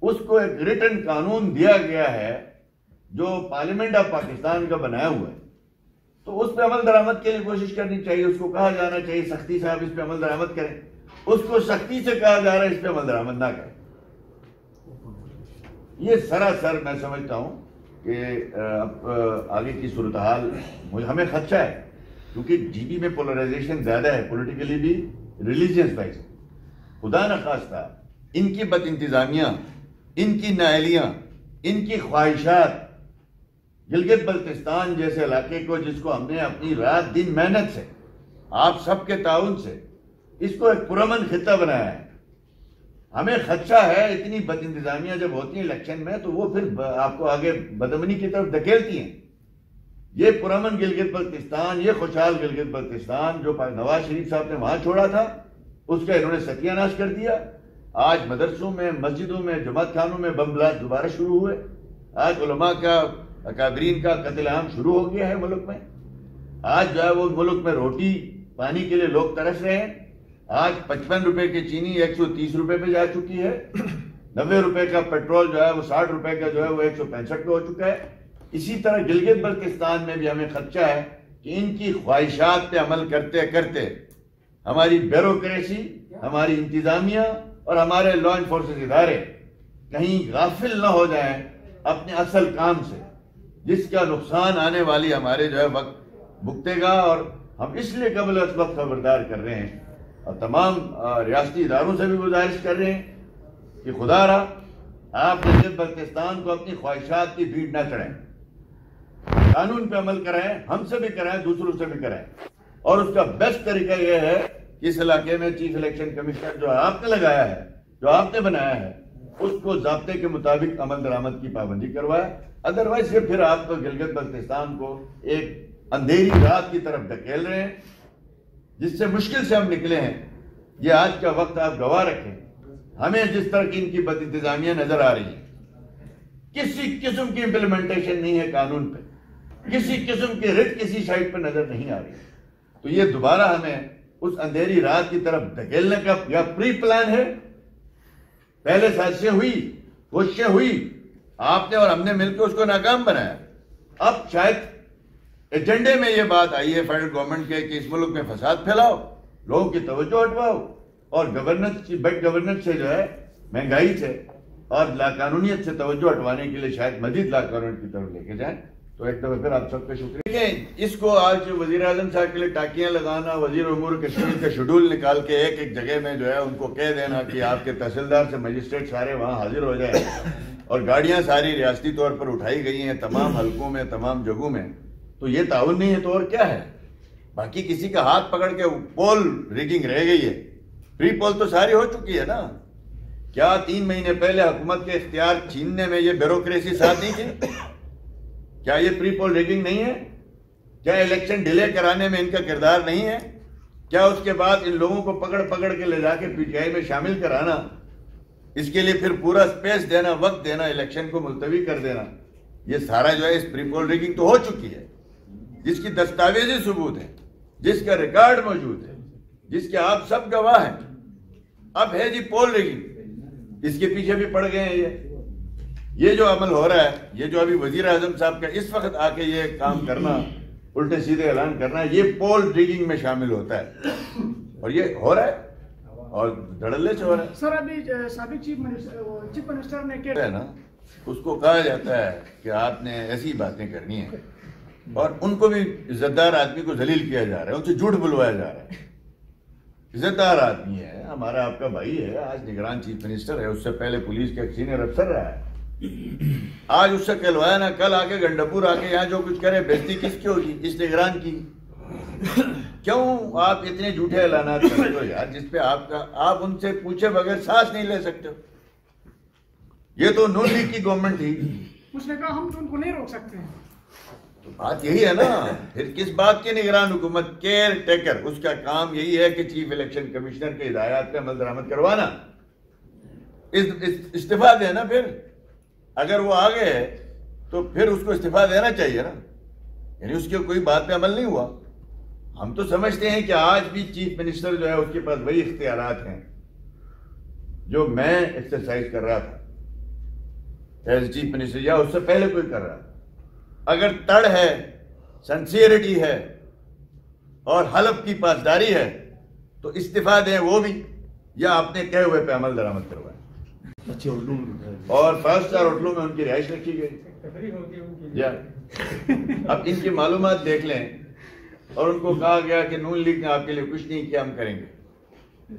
اس کو ایک ریٹن قانون دیا گیا ہے جو پارلیمنٹ آف پاکستان کا بنایا ہوا ہے، تو اس پہ عمل درآمد کے لیے کوشش کرنی چاہیے. اس کو کہا جانا چاہیے سختی سے آپ اس پہ عمل درآمد کریں، اس کو سختی سے کہا جا رہا ہے اس پہ عمل درآمد نہ کریں. یہ سراسر میں سمجھتا ہوں کہ اب آگے کی صورتحال ہمیں خدشہ ہے، کیونکہ جی بی میں پولرائزیشن زیادہ ہے، پولیٹیکلی بھی، ریلیجیس وائز. خدا نخواستہ ان کی بد انتظامیہ، ان کی نااہلیاں، ان کی خواہشات گلگت بلتستان جیسے علاقے کو، جس کو ہم نے اپنی رات دن محنت سے، آپ سب کے تعاون سے اس کو ایک پرامن خطہ بنایا ہے. ہمیں خدشہ ہے اتنی بد انتظامیہ جب ہوتی ہیں الیکشن میں تو وہ پھر آپ کو آگے بدامنی کی طرف دھکیلتی ہیں. یہ پرامن گلگت بلتستان، یہ خوشحال گلگت بلتستان جو نواز شریف صاحب نے وہاں چھوڑا تھا، اس کا انہوں نے ستیہ ناش کر دیا. آج مدرسوں میں، مسجدوں میں، جماعت خانوں میں بم بلاسٹ دوبارہ شروع ہوئے. آج علماء کا، اکابرین کا قتل عام شروع ہو گیا ہے ملک میں. آج جو ہے وہ ملک میں روٹی پانی کے لیے لوگ ترس رہے ہیں. آج 55 روپے کی چینی 130 روپے پہ جا چکی ہے. 90 روپے کا پیٹرول جو ہے وہ 60 روپے کا جو ہے وہ 165 پہ ہو چکا ہے. اسی طرح گلگت بلتستان میں بھی ہمیں خدشہ ہے کہ ان کی خواہشات پہ عمل کرتے کرتے ہماری بیوروکریسی، ہماری انتظامیہ اور ہمارے لا انفورسنگ ادارے کہیں غافل نہ ہو جائیں اپنے اصل کام سے، جس کا نقصان آنے والی ہمارے جو ہے وقت بھگتے گا. اور ہم اس لیے قبل از وقت خبردار کر رہے ہیں اور تمام ریاستی اداروں سے بھی گزارش کر رہے ہیں کہ خدا را آپ گلگت بلتستان کو اپنی خواہشات کی بھیڑ نہ چڑھائیں، قانون پہ عمل کرائیں، ہم سے بھی کرائیں، دوسروں سے بھی کرائیں. اور اس کا بیسٹ طریقہ یہ ہے کہ اس علاقے میں چیف الیکشن کمشنر جو آپ نے لگایا ہے، جو آپ نے بنایا ہے، اس کو ضابطے کے مطابق عمل درآمد کی پابندی کروائے. ادروائز یہ پھر آپ کو گلگت بلتستان کو ایک اندھیری رات کی طرف دھکیل رہے ہیں جس سے مشکل سے ہم نکلے ہیں. یہ آج کا وقت آپ گواہ رکھیں. ہمیں جس طرح کی ان کی بد انتظامیہ نظر آ رہی ہے، کسی قسم کی امپلیمنٹیشن نہیں ہے قانون پہ، کسی قسم کی رٹ کسی سائٹ پہ نظر نہیں آ رہی. تو یہ دوبارہ ہمیں اس اندھیری رات کی طرف دھکیلنے کا یا پری پلان ہے. پہلے سازشیں ہوئی، کوششیں ہوئی، آپ نے اور ہم نے مل کے اس کو ناکام بنایا. اب شاید ایجنڈے میں یہ بات آئی ہے فیڈرل گورنمنٹ کے کہ اس ملک میں فساد پھیلاؤ، لوگوں کی توجہ ہٹواؤ اور گورننس کی، بیڈ گورننس سے جو ہے مہنگائی سے اور لا قانونیت سے توجہ ہٹوانے کے لیے شاید مزید لا قانونیت کی طرف لے کے جائیں. تو ایک دفعہ پھر آپ سب کا شکریہ. اس کو آج وزیر اعظم صاحب کے لیے ٹاکیاں لگانا، وزیر امور کشمیر کا شیڈول نکال کے ایک ایک جگہ میں جو ہے ان کو کہہ دینا کہ آپ کے تحصیلدار سے مجسٹریٹ سارے وہاں حاضر ہو جائیں، اور گاڑیاں ساری ریاستی طور پر اٹھائی گئی ہیں تمام حلقوں میں، تمام جگہوں میں. تو یہ تعاون نہیں ہے تو اور کیا ہے؟ باقی کسی کا ہاتھ پکڑ کے پول ریگنگ رہ گئی ہے، پری پول تو ساری ہو چکی ہے نا. کیا 3 مہینے پہلے حکومت کے اختیار چھیننے میں یہ بیوروکریسی ساتھ نہیں تھی؟ کیا یہ پری پول ریگنگ نہیں ہے؟ کیا الیکشن ڈیلے کرانے میں ان کا کردار نہیں ہے؟ کیا اس کے بعد ان لوگوں کو پکڑ پکڑ کے لے جا کے پی ٹی آئی میں شامل کرانا، اس کے لیے پھر پورا سپیس دینا، وقت دینا، الیکشن کو ملتوی کر دینا، یہ سارا جو ہے اس پری پول ریگنگ تو ہو چکی ہے، جس کی دستاویزی ثبوت ہے، جس کا ریکارڈ موجود ہے، جس کے آپ سب گواہ ہیں. اب ہے جی پول ریگنگ، اس کے پیچھے بھی پڑ گئے ہیں. یہ جو عمل ہو رہا ہے، یہ جو ابھی وزیر اعظم صاحب کا اس وقت آ کے یہ کام کرنا، الٹے سیدھے اعلان کرنا، یہ پول ریگنگ میں شامل ہوتا ہے. اور یہ ہو رہا ہے. اور دھڑلے سے ہو رہا ہے. سر ابھی سابق چیف منسٹر نے ہے نا, اس کو کہا جاتا ہے کہ آپ نے ایسی باتیں کرنی ہیں, اور ان کو بھی عزت دار آدمی کو ذلیل کیا جا رہا ہے, ان سے جھوٹ بلوایا جا رہا ہے. عزت دار آدمی ہے, ہمارا آپ کا بھائی ہے, آج نگران چیف منسٹر ہے, اس سے پہلے پولیس کا ایک سینئر افسر رہا ہے. آج اس سے کہلوایا نا, کل آ کے گنڈپور آ کے یہاں جو کچھ کرے بےزتی کس کی ہوگی؟ اس نگران کی. کیوں آپ اتنے جھوٹے اعلانات کرتے ہو یار, جس پہ آپ ان سے پوچھے بغیر سانس نہیں لے سکتے ہو. یہ تو نون لیگ کی گورنمنٹ تھی, اس نے کہا ہم تو ان کو نہیں روک سکتے ہیں. تو بات یہی ہے نا, پھر کس بات کی نگران حکومت؟ کیئر ٹیکر, اس کا کام یہی ہے کہ چیف الیکشن کمشنر کے ہدایات پہ عمل درآمد کروانا, استعفیٰ دینا. پھر اگر وہ آ گئے تو پھر اس کو استعفیٰ دینا چاہیے نا, یعنی اس کے کوئی بات پہ عمل نہیں ہوا. ہم تو سمجھتے ہیں کہ آج بھی چیف منسٹر جو ہے اس کے پاس وہی اختیارات ہیں جو میں ایکسرسائز کر رہا تھا ایز چیف منسٹر, یا اس سے پہلے کوئی کر رہا تھا. اگر تڑ ہے, سنسیئرٹی ہے اور حلف کی پاسداری ہے تو استعفیٰ دیں وہ بھی, یا اپنے کہے ہوئے پہ عمل درآمد کروائیں. اور 5 اسٹار ہوٹلوں میں ان کی رہائش رکھی گئی. اب ان کی معلومات دیکھ لیں, اور ان کو کہا گیا کہ نون لیگ نے آپ کے لیے کچھ نہیں کیا, ہم کریں گے.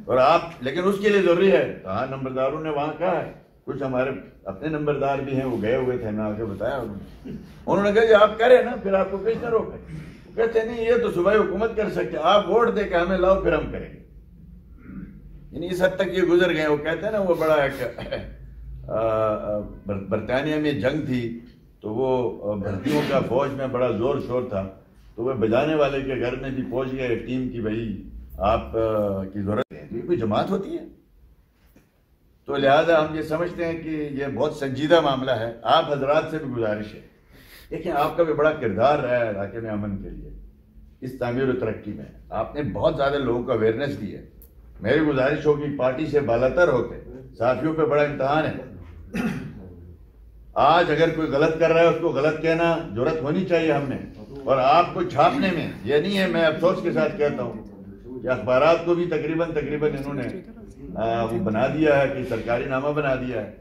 اور آپ, لیکن اس کے لیے ضروری ہے, کہاں نمبرداروں نے وہاں کہا ہے, کچھ ہمارے اپنے نمبردار بھی ہیں, وہ گئے ہوئے تھے, میں آ کے بتایا انہوں نے کہا کہ آپ کریں نا, پھر آپ کو کس نہ روکے. کہتے نہیں, یہ تو صوبائی حکومت کر سکتے, آپ ووٹ دے کے ہمیں لاؤ پھر ہم کریں گے. یعنی اس حد تک یہ گزر گئے. وہ کہتے ہیں نا, وہ بڑا ایک برطانیہ میں جنگ تھی تو وہ بھرتیوں کا فوج میں بڑا زور شور تھا, تو وہ بجانے والے کے گھر میں بھی پہنچ گئے ٹیم کی, بھائی آپ کی ضرورت ہے. یہ کوئی جماعت ہوتی ہے؟ تو لہذا ہم یہ سمجھتے ہیں کہ یہ بہت سنجیدہ معاملہ ہے. آپ حضرات سے بھی گزارش ہے, دیکھیں آپ کا بھی بڑا کردار رہا ہے علاقے میں امن کے لیے, اس تعمیر و ترقی میں آپ نے بہت زیادہ لوگوں کو اویئرنیس دی ہے. میری گزارش ہوگی پارٹی سے بالاتر ہو کے صحافیوں پہ بڑا امتحان ہے. آج اگر کوئی غلط کر رہا ہے اس کو غلط کہنا جرأت ہونی چاہیے ہم میں, اور آپ کو چھاپنے میں. یہ نہیں ہے, میں افسوس کے ساتھ کہتا ہوں کہ اخبارات کو بھی تقریباً انہوں نے وہ بنا دیا ہے کہ سرکاری نامہ بنا دیا ہے.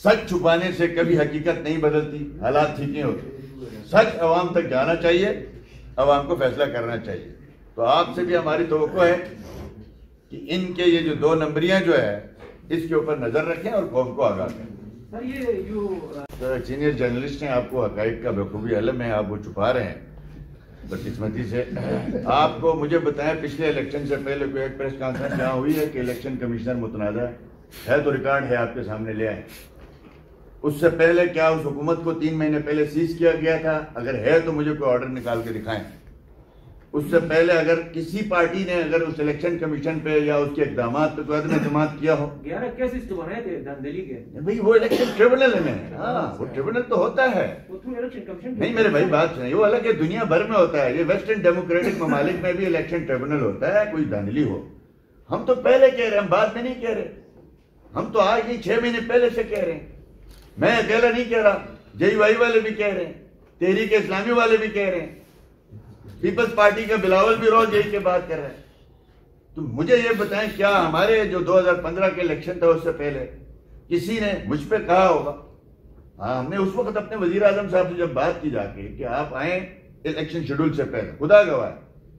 سچ چھپانے سے کبھی حقیقت نہیں بدلتی, حالات ٹھیک نہیں ہوتے. سچ عوام تک جانا چاہیے, عوام کو فیصلہ کرنا چاہیے. تو آپ سے بھی ہماری توقع ہے کہ ان کے یہ جو 2 نمبریاں جو ہے اس کے اوپر نظر رکھیں اور قوم کو آگاہ کریں. سر یہ جو سینئر جرنلسٹ ہیں, آپ کو حقائق کا بخوبی علم ہے, آپ وہ چھپا رہے ہیں بدقسمتی سے. آپ کو مجھے بتائیں, پچھلے الیکشن سے پہلے کوئی ایک پریس کانفرنس جہاں ہوئی ہے کہ الیکشن کمشنر متنازع ہے؟ تو ریکارڈ ہے آپ کے سامنے لے آئے. اس سے پہلے کیا اس حکومت کو 3 مہینے پہلے سیز کیا گیا تھا؟ اگر ہے تو مجھے کوئی آرڈر نکال کے دکھائیں. اس سے پہلے اگر کسی پارٹی نے اگر اس الیکشن کمیشن پہ یا اس کے اقدامات پہ کوئی عدم اعتماد کیا ہو. 11 کیسز تو بنائے تھے دھاندلی کے. بھائی وہ الیکشن ٹریبونل ہے, وہ ٹریبونل تو ہوتا ہے. نہیں میرے بھائی بات سنیں, وہ الگ ہے, دنیا بھر میں ہوتا ہے. یہ ویسٹرن ڈیموکریٹک ممالک میں بھی الیکشن ٹریبونل ہوتا ہے, کوئی دھاندلی ہو. ہم تو پہلے کہہ رہے ہیں, ہم بعد میں نہیں کہہ رہے. ہم تو آج نہیں 6 مہینے پہلے سے کہہ رہے ہیں. میں اکیلا نہیں کہہ رہا, JY والے بھی کہہ رہے ہیں, تحریک اسلامی والے بھی کہہ رہے ہیں, پیپلز پارٹی کا بلاول بھی روز یہی کے بات کر رہے ہیں. تو مجھے یہ بتائیں, کیا ہمارے جو 2015 کے الیکشن تھا اس سے پہلے کسی نے مجھ پہ کہا ہوگا؟ ہاں, ہم نے اس وقت اپنے وزیر اعظم صاحب سے جب بات کی جا کے کہ آپ آئیں الیکشن شیڈول سے پہلے, خدا گواہ ہے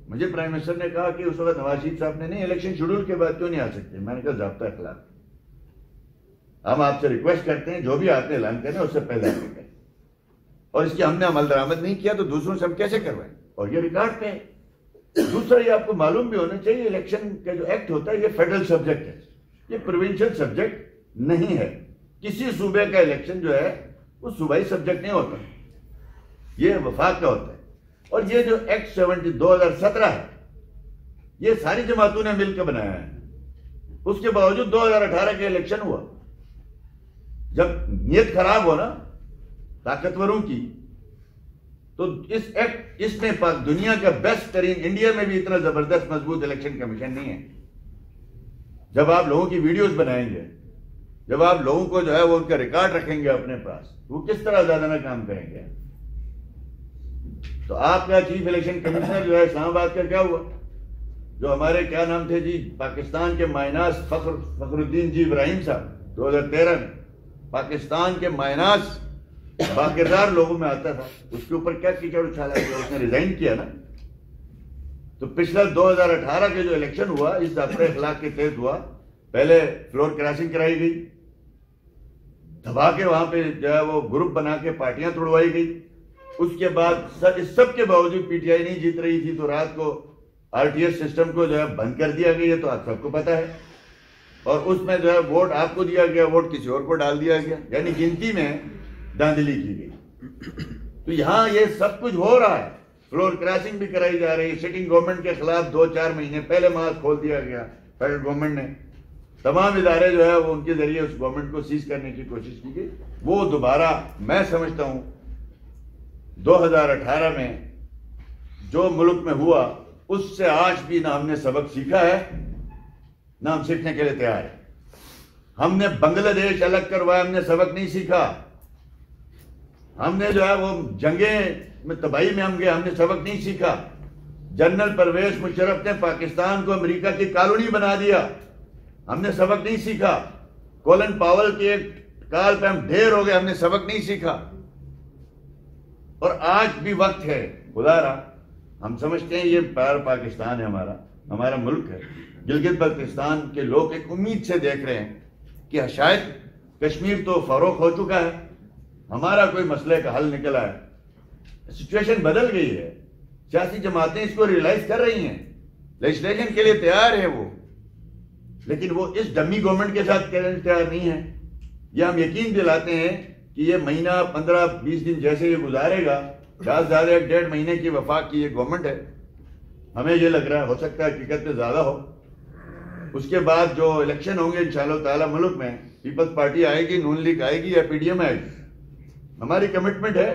مجھے پرائم منسٹر نے کہا کہ اس وقت نواز شریف صاحب نے, نہیں الیکشن شیڈول کے بعد کیوں نہیں آ سکتے؟ میں نے کہا ضابطہ اخلاق, ہم آپ سے ریکویسٹ کرتے ہیں جو بھی آپ نے اعلان کرنا اس سے پہلے آپ کریں. اور اس کی ہم نے عمل درآمد نہیں کیا تو دوسروں سے ہم کیسے کروائیں؟ اور یہ ریکارڈ پہ. دوسرا یہ آپ کو معلوم بھی ہونا چاہیے, الیکشن کا جو ایکٹ ہوتا ہے یہ فیڈرل سبجیکٹ ہے, یہ پروونشل سبجیکٹ نہیں ہے. کسی صوبے کا الیکشن جو ہے وہ صوبائی سبجیکٹ نہیں ہوتا, یہ وفاق کا ہوتا ہے. اور یہ جو ایکٹ 2017 ہے یہ ساری جماعتوں نے مل کے بنایا ہے. اس کے باوجود 2018 کے الیکشن ہوا. جب نیت خراب ہو نا طاقتوروں کی, تو اس ایکٹ, اس میں دنیا کا بیسٹ ترین, انڈیا میں بھی اتنا زبردست مضبوط الیکشن کمیشن نہیں ہے. جب آپ لوگوں کی ویڈیوز بنائیں گے, جب آپ لوگوں کو جو ہے وہ ان کا ریکارڈ رکھیں گے اپنے پاس, وہ کس طرح زیادہ نہ کام کریں گے. تو آپ کا چیف الیکشن کمشنر جو ہے اسلام آباد کا کیا ہوا؟ جو ہمارے کیا نام تھے جی پاکستان کے مائناس فخر الدین جی ابراہیم صاحب 2013 میں پاکستان کے مائناس باکردار لوگوں میں آتا تھا، اس کے اوپر کیا کیچڑ اچھالا گیا، اس نے ریزائن کیا نا. تو پچھلا 2018 کے جو الیکشن ہوا اس ضابطۂ اخلاق کے تحت ہوا. پہلے فلور کراسنگ کرائی گئی، دبا کے وہاں پہ جو ہے وہ گروپ بنا کے پارٹیاں توڑوائی گئی. اس کے بعد اس سب کے باوجود پی ٹی آئی نہیں جیت رہی تھی تو رات کو آر ٹی ایس سسٹم کو جو ہے بند کر دیا گیا، تو آپ سب کو پتا ہے. اور اس میں جو ہے ووٹ آپ کو دیا گیا، ووٹ کسی اور کو ڈال دیا گیا، یعنی گنتی میں دھاندلی کی گئی. تو یہاں یہ سب کچھ ہو رہا ہے. فلور کراسنگ بھی کرائی جا رہی ہے. سٹنگ گورنمنٹ کے خلاف 2-4 مہینے پہلے مارچ کھول دیا گیا فیڈرل گورنمنٹ نے. تمام ادارے جو ہے وہ ان کے ذریعے اس گورنمنٹ کو سیز کرنے کی کوشش کی گئی. وہ دوبارہ میں سمجھتا ہوں 2018 میں جو ملک میں ہوا اس سے آج بھی نہ ہم نے سبق سیکھا ہے نہ ہم سیکھنے کے لیے تیار ہیں. ہم نے بنگلہ دیش الگ کروایا، ہم نے سبق نہیں سیکھا. ہم نے جو ہے وہ جنگیں میں تباہی میں ہم گئے، ہم نے سبق نہیں سیکھا. جنرل پرویز مشرف نے پاکستان کو امریکہ کی کالونی بنا دیا، ہم نے سبق نہیں سیکھا. کولن پاول کے ایک کال پہ ہم ڈھیر ہو گئے، ہم نے سبق نہیں سیکھا. اور آج بھی وقت ہے خدا را، ہم سمجھتے ہیں یہ پیار پاکستان ہے، ہمارا ملک ہے. گلگت بلتستان کے لوگ ایک امید سے دیکھ رہے ہیں کہ شاید کشمیر تو فروغ ہو چکا ہے، ہمارا کوئی مسئلے کا حل نکلا ہے. سچویشن بدل گئی ہے، سیاسی جماعتیں اس کو ریئلائز کر رہی ہیں، لیجسلیشن کے لیے تیار ہے وہ، لیکن وہ اس ڈمی گورنمنٹ کے ساتھ تیار نہیں ہے. یہ ہم یقین دلاتے ہیں کہ یہ مہینہ 15-20 دن جیسے یہ گزارے گا، زیادہ سے زیادہ 1.5 مہینے کی وفاق کی یہ گورنمنٹ ہے. ہمیں یہ لگ رہا ہے، ہو سکتا ہے حقیقت میں زیادہ ہو. اس کے بعد جو الیکشن ہوں گے انشاءاللہ تعالی ملک میں پیپلز پارٹی آئے گی، نون لیگ آئے گی یا پی ڈی ایم آئے گی. ہماری کمٹمنٹ ہے،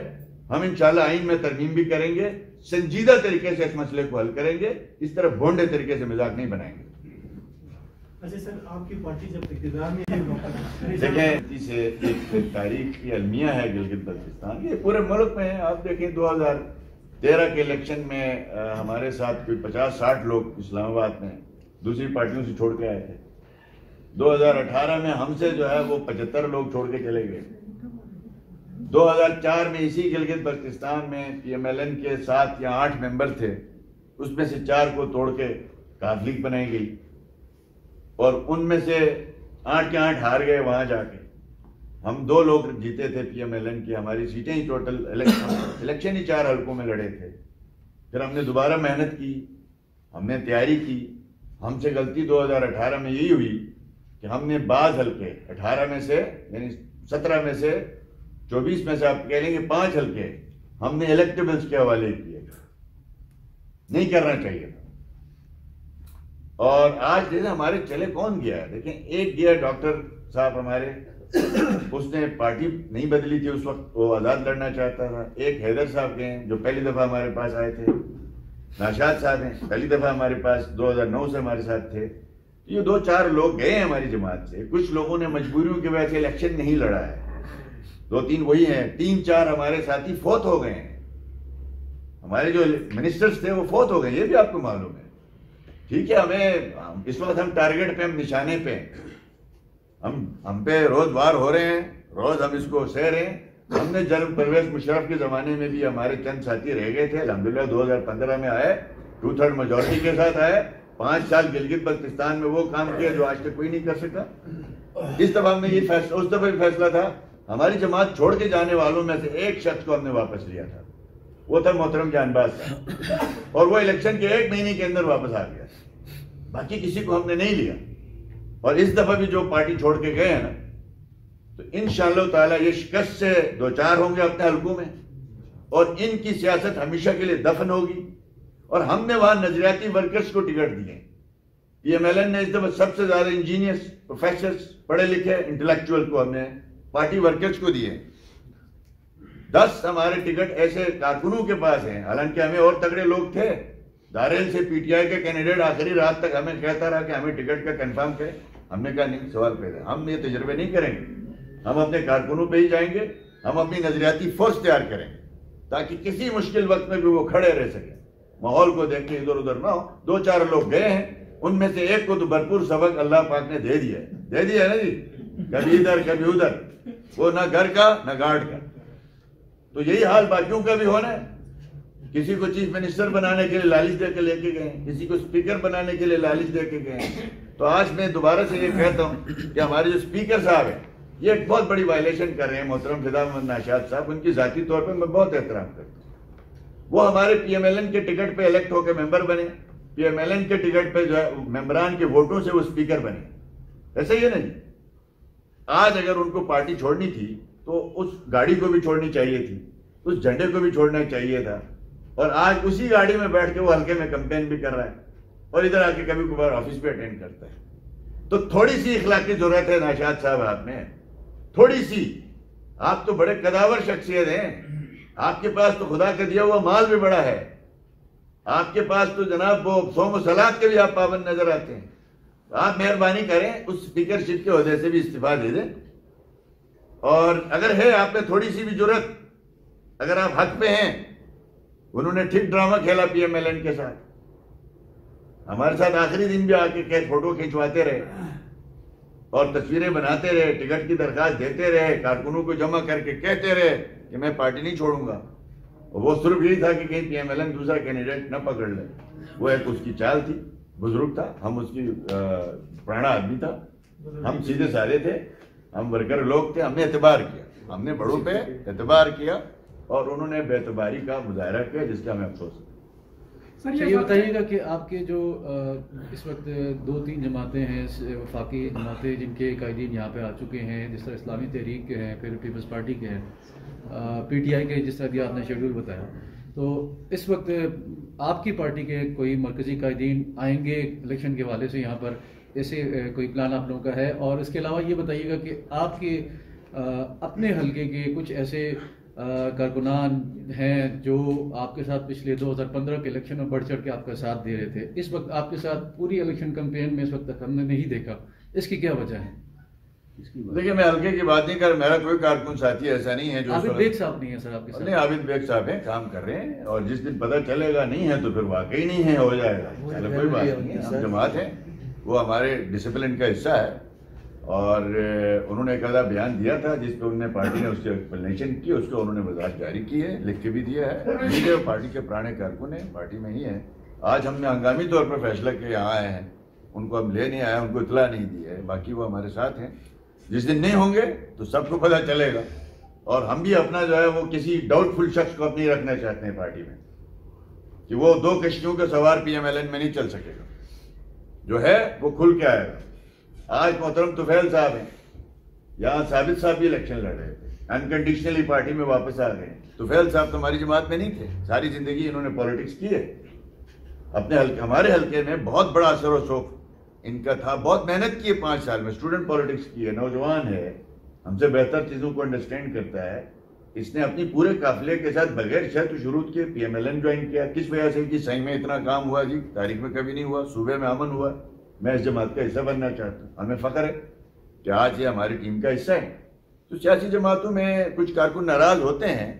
ہم انشاءاللہ آئین میں ترمیم بھی کریں گے، سنجیدہ طریقے سے اس مسئلے کو حل کریں گے، اس طرح بھونڈے طریقے سے مذاق نہیں بنائیں گے. اچھا سر، آپ کی پارٹی جب اقتدار میں ہے، دیکھیں سے ایک تاریخ کی المیہ ہے گلگت بلتستان، یہ پورے ملک میں ہے. آپ دیکھیں 2013 کے الیکشن میں ہمارے ساتھ کوئی 50-60 لوگ اسلام آباد میں دوسری پارٹیوں سے چھوڑ کے آئے تھے. 2018 میں ہم سے جو ہے وہ 75 لوگ چھوڑ کے چلے گئے. 2004 میں اسی گلگت بلتستان میں پی ایم ایل این کے 7 یا 8 ممبر تھے، اس میں سے 4 کو توڑ کے کاف لیگ بنائی گئی، اور ان میں سے 8 کے 8 ہار گئے وہاں جا کے. ہم 2 لوگ جیتے تھے پی ایم ایل این کی، ہماری سیٹیں ہی ٹوٹل الیکشن ہی 4 حلقوں میں لڑے تھے. پھر ہم نے دوبارہ محنت کی، ہم نے تیاری کی. ہم سے غلطی 2018 میں یہی ہوئی کہ ہم نے بعض حلقے 18 میں سے یعنی 17 میں سے 24 میں سے آپ کہہ لیں گے 5 حلقے ہم نے الیکٹیبلز کے حوالے کیے. نہیں کرنا چاہیے تھا. اور آج دیکھیں ہمارے چلے کون گیا ہے. دیکھیں ایک گیا ڈاکٹر صاحب ہمارے، اس نے پارٹی نہیں بدلی تھی اس وقت، وہ آزاد لڑنا چاہتا تھا. ایک حیدر صاحب گئے جو پہلی دفعہ ہمارے پاس آئے تھے. ناشاد صاحب ہیں، پہلی دفعہ ہمارے پاس 2009 سے ہمارے ساتھ تھے. یہ 2-4 لوگ گئے ہیں ہماری جماعت سے. کچھ لوگوں نے مجبوریوں کی وجہ سے الیکشن نہیں لڑا ہے. 2-3 وہی ہیں. 3-4 ہمارے ساتھی فوت ہو گئے ہیں. ہمارے جو منسٹرز تھے وہ فوت ہو گئے، یہ بھی آپ کو معلوم ہے. ٹھیک ہے، ہمیں اس وقت ہم ٹارگٹ پہ، ہم نشانے پہ، ہم پہ روز وار ہو رہے ہیں، روز ہم اس کو سہ رہے ہیں. ہم نے جنرل پرویز مشرف کے زمانے میں بھی ہمارے چند ساتھی رہ گئے تھے. الحمدللہ 2015 میں آئے، 2/3 میجورٹی کے ساتھ آئے. 5 سال گلگت بلتستان میں وہ کام کیا جو آج تک کوئی نہیں کر سکا. اس دفعہ ہم نے یہ فیصلہ، اس دفعہ بھی فیصلہ تھا، ہماری جماعت چھوڑ کے جانے والوں میں سے ایک شخص کو ہم نے واپس لیا تھا، وہ تھا محترم جانباز صاحب، اور وہ الیکشن کے 1 مہینے کے اندر واپس آ گیا. باقی کسی کو ہم نے نہیں لیا. اور اس دفعہ بھی جو پارٹی چھوڑ کے گئے ہیں نا، تو انشاءاللہ تعالیٰ یہ شکست سے 2-4 ہوں گے اپنے حلقوں میں، اور ان کی سیاست ہمیشہ کے لیے دفن ہوگی. اور ہم نے وہاں نظریاتی ورکرز کو ٹکٹ دیے. پی ایم ایل این نے اس دفعہ سب سے زیادہ انجینئرز، پروفیسرز، پڑھے لکھے انٹلیکچوئل کو ہم نے پارٹی ورکرز کو دیے. 10 ہمارے ٹکٹ ایسے کارکنوں کے پاس ہیں، حالانکہ ہمیں اور تگڑے لوگ تھے. دارین سے پی ٹی آئی کا کینڈیڈیٹ آخری رات تک ہمیں کہتا رہا کہ ہمیں ٹکٹ کا کنفرم کریں. ہم نے کہا نہیں، سوال پیدا، ہم یہ تجربے نہیں کریں گے. ہم اپنے کارکنوں پہ ہی جائیں گے، ہم اپنی نظریاتی فورس تیار کریں گے تاکہ کسی مشکل وقت میں بھی وہ کھڑے رہ سکیں. ماحول کو دیکھ کے ادھر ادھر نہ ہو. 2-4 لوگ گئے ہیں, ان میں سے ایک کو تو بھرپور سبق اللہ پاک نے دے دیا ہے نا جی, کبھی ادھر کبھی ادھر, وہ نہ گھر کا نہ گارڈ کا. تو یہی حال باقیوں کا بھی ہونا ہے. کسی کو چیف منسٹر بنانے کے لیے لالچ دے کے لے کے گئے, کسی کو اسپیکر بنانے کے لیے لالچ دے کے گئے. تو آج میں دوبارہ سے یہ کہتا ہوں کہ ہمارے جو اسپیکر صاحب ہیں یہ ایک بہت بڑی وائلیشن کر رہے ہیں. محترم فدا محمد ناشاد صاحب, ان کی ذاتی طور پہ میں بہت احترام کرتا ہوں. وہ ہمارے پی ایم ایل این کے ٹکٹ پہ الیکٹ ہو کے ممبر بنے, پی ایم ایل این کے ٹکٹ پہ جو ہے ممبران کے ووٹوں سے وہ اسپیکر بنے. ایسا ہی ہے نا جی. آج اگر ان کو پارٹی چھوڑنی تھی تو اس گاڑی کو بھی چھوڑنی چاہیے تھی, اس جھنڈے کو بھی چھوڑنا چاہیے تھا. اور آج اسی گاڑی میں بیٹھ کے وہ ہلکے میں کمپین بھی کر رہا ہے اور ادھر آ کے کبھی کبھار آفس پہ اٹینڈ کرتا ہے. تو تھوڑی سی اخلاقی ضرورت ہے ناشاد صاحب آپ میں, تھوڑی سی. آپ تو بڑے قداور شخصیت ہیں, آپ کے پاس تو خدا کا دیا ہوا مال بھی بڑا ہے, آپ کے پاس تو جناب وہ صوم و صلات کے بھی آپ پابند نظر آتے ہیں. آپ مہربانی کریں اس اسپیکرشپ کے عہدے سے بھی استعفیٰ دے دیں. اور اگر ہے آپ میں تھوڑی سی بھی جرت, اگر آپ حق پہ ہیں, انہوں نے ٹھیک ڈرامہ کھیلا پی ایم ایل این کے ساتھ, ہمارے ساتھ آخری دن بھی آ کے فوٹو کھینچواتے رہے اور تصویریں بناتے رہے, ٹکٹ کی درخواست دیتے رہے, کارکنوں کو جمع کر کے کہتے رہے کہ میں پارٹی نہیں چھوڑوں گا. وہ صرف یہی تھا کہ کہیں پی ایم ایل این دوسرا کینڈیڈیٹ نہ پکڑ لے. وہ ایک اس کی چال تھی. بزرگ تھا, ہم اس کی پرانا آدمی تھا, ہم سیدھے سادے تھے, ہم ورکر لوگ تھے. ہم نے اعتبار کیا, ہم نے بڑوں پہ اعتبار کیا اور انہوں نے بے اعتباری کا مظاہرہ کیا, جس کا ہمیں افسوس ہے. یہ بتائیے گا کہ آپ کے جو اس وقت 2-3 جماعتیں ہیں, وفاقی جماعتیں, جن کے قائدین یہاں پہ آ چکے ہیں, جس طرح اسلامی تحریک کے ہیں, پھر پیپلز پارٹی کے ہیں, پی ٹی آئی کے, جس طرح بھی آپ نے شیڈول بتایا, تو اس وقت آپ کی پارٹی کے کوئی مرکزی قائدین آئیں گے الیکشن کے حوالے سے یہاں پر, ایسے کوئی پلان آپ لوگوں کا ہے؟ اور اس کے علاوہ یہ بتائیے گا کہ آپ کے اپنے حلقے کے کچھ ایسے کارکنان ہیں جو آپ کے ساتھ پچھلے 2015 کے الیکشن میں بڑھ چڑھ کے آپ کا ساتھ دے رہے تھے, اس وقت آپ کے ساتھ پوری الیکشن کمپین میں اس وقت تک ہم نے نہیں دیکھا, اس کی کیا وجہ ہے؟ دیکھیے میں ہلکے کی بات نہیں کر, میرا کوئی کارکن ساتھی ایسا نہیں ہے جو عابد بیگ صاحب نہیں ہے سر آپ کے ساتھ؟ نہیں, عابد بیگ صاحب ہیں, کام کر رہے ہیں, اور جس دن پتہ چلے گا نہیں ہے تو پھر واقعی نہیں ہے, ہو جائے گا, کوئی بات نہیں. ہم جماعت ہیں, وہ ہمارے ڈسپلن کا حصہ ہے, اور انہوں نے ایک آدھا بیان دیا تھا جس پہ انہوں نے پارٹی نے اس کی ایکسپلینیشن کی, اس کو انہوں نے وضاحت جاری کی ہے, لکھ کے بھی دیا ہے. یہ پارٹی کے پرانے کارکن ہیں, پارٹی میں ہی ہیں. آج ہم نے ہنگامی طور پر فیصلہ کیا یہاں آئے ہیں, ان کو ہم لے نہیں آئے, ان کو اطلاع نہیں دی ہے, باقی وہ ہمارے ساتھ ہیں. جس دن نہیں ہوں گے تو سب کو پتہ چلے گا, اور ہم بھی اپنا جو ہے وہ کسی ڈاؤٹ فل شخص کو نہیں رکھنا چاہتے ہیں پارٹی میں کہ وہ 2 کشتیوں کا سوار پی ایم ایل این میں نہیں چل سکے گا. جو ہے وہ کھل کے آئے گا. آج محترم طفیل صاحب ہیں, یہاں ثابت صاحب بھی الیکشن لڑ رہے تھے, انکنڈیشنلی پارٹی میں واپس آ گئے. طفیل صاحب تو ہماری جماعت میں نہیں تھے, ساری زندگی انہوں نے پالیٹکس کی ہے اپنے حلقے, ہمارے حلقے میں بہت بڑا اثر و شوق ان کا تھا, بہت محنت کی ہے 5 سال میں, اسٹوڈنٹ پالیٹکس کی ہے, نوجوان ہے, ہم سے بہتر چیزوں کو انڈرسٹینڈ کرتا ہے. اس نے اپنی پورے قافلے کے ساتھ بغیر شرط شروع کیے P M L N join کیا. کس وجہ سے کہ صحیح میں اتنا کام ہوا جی, تاریخ میں کبھی نہیں ہوا, صوبے میں امن ہوا. میں اس جماعت کا حصہ بننا چاہتا ہوں, ہمیں فخر ہے کہ آج یہ ہماری ٹیم کا حصہ ہے. تو سیاسی جماعتوں میں کچھ کارکن ناراض ہوتے ہیں,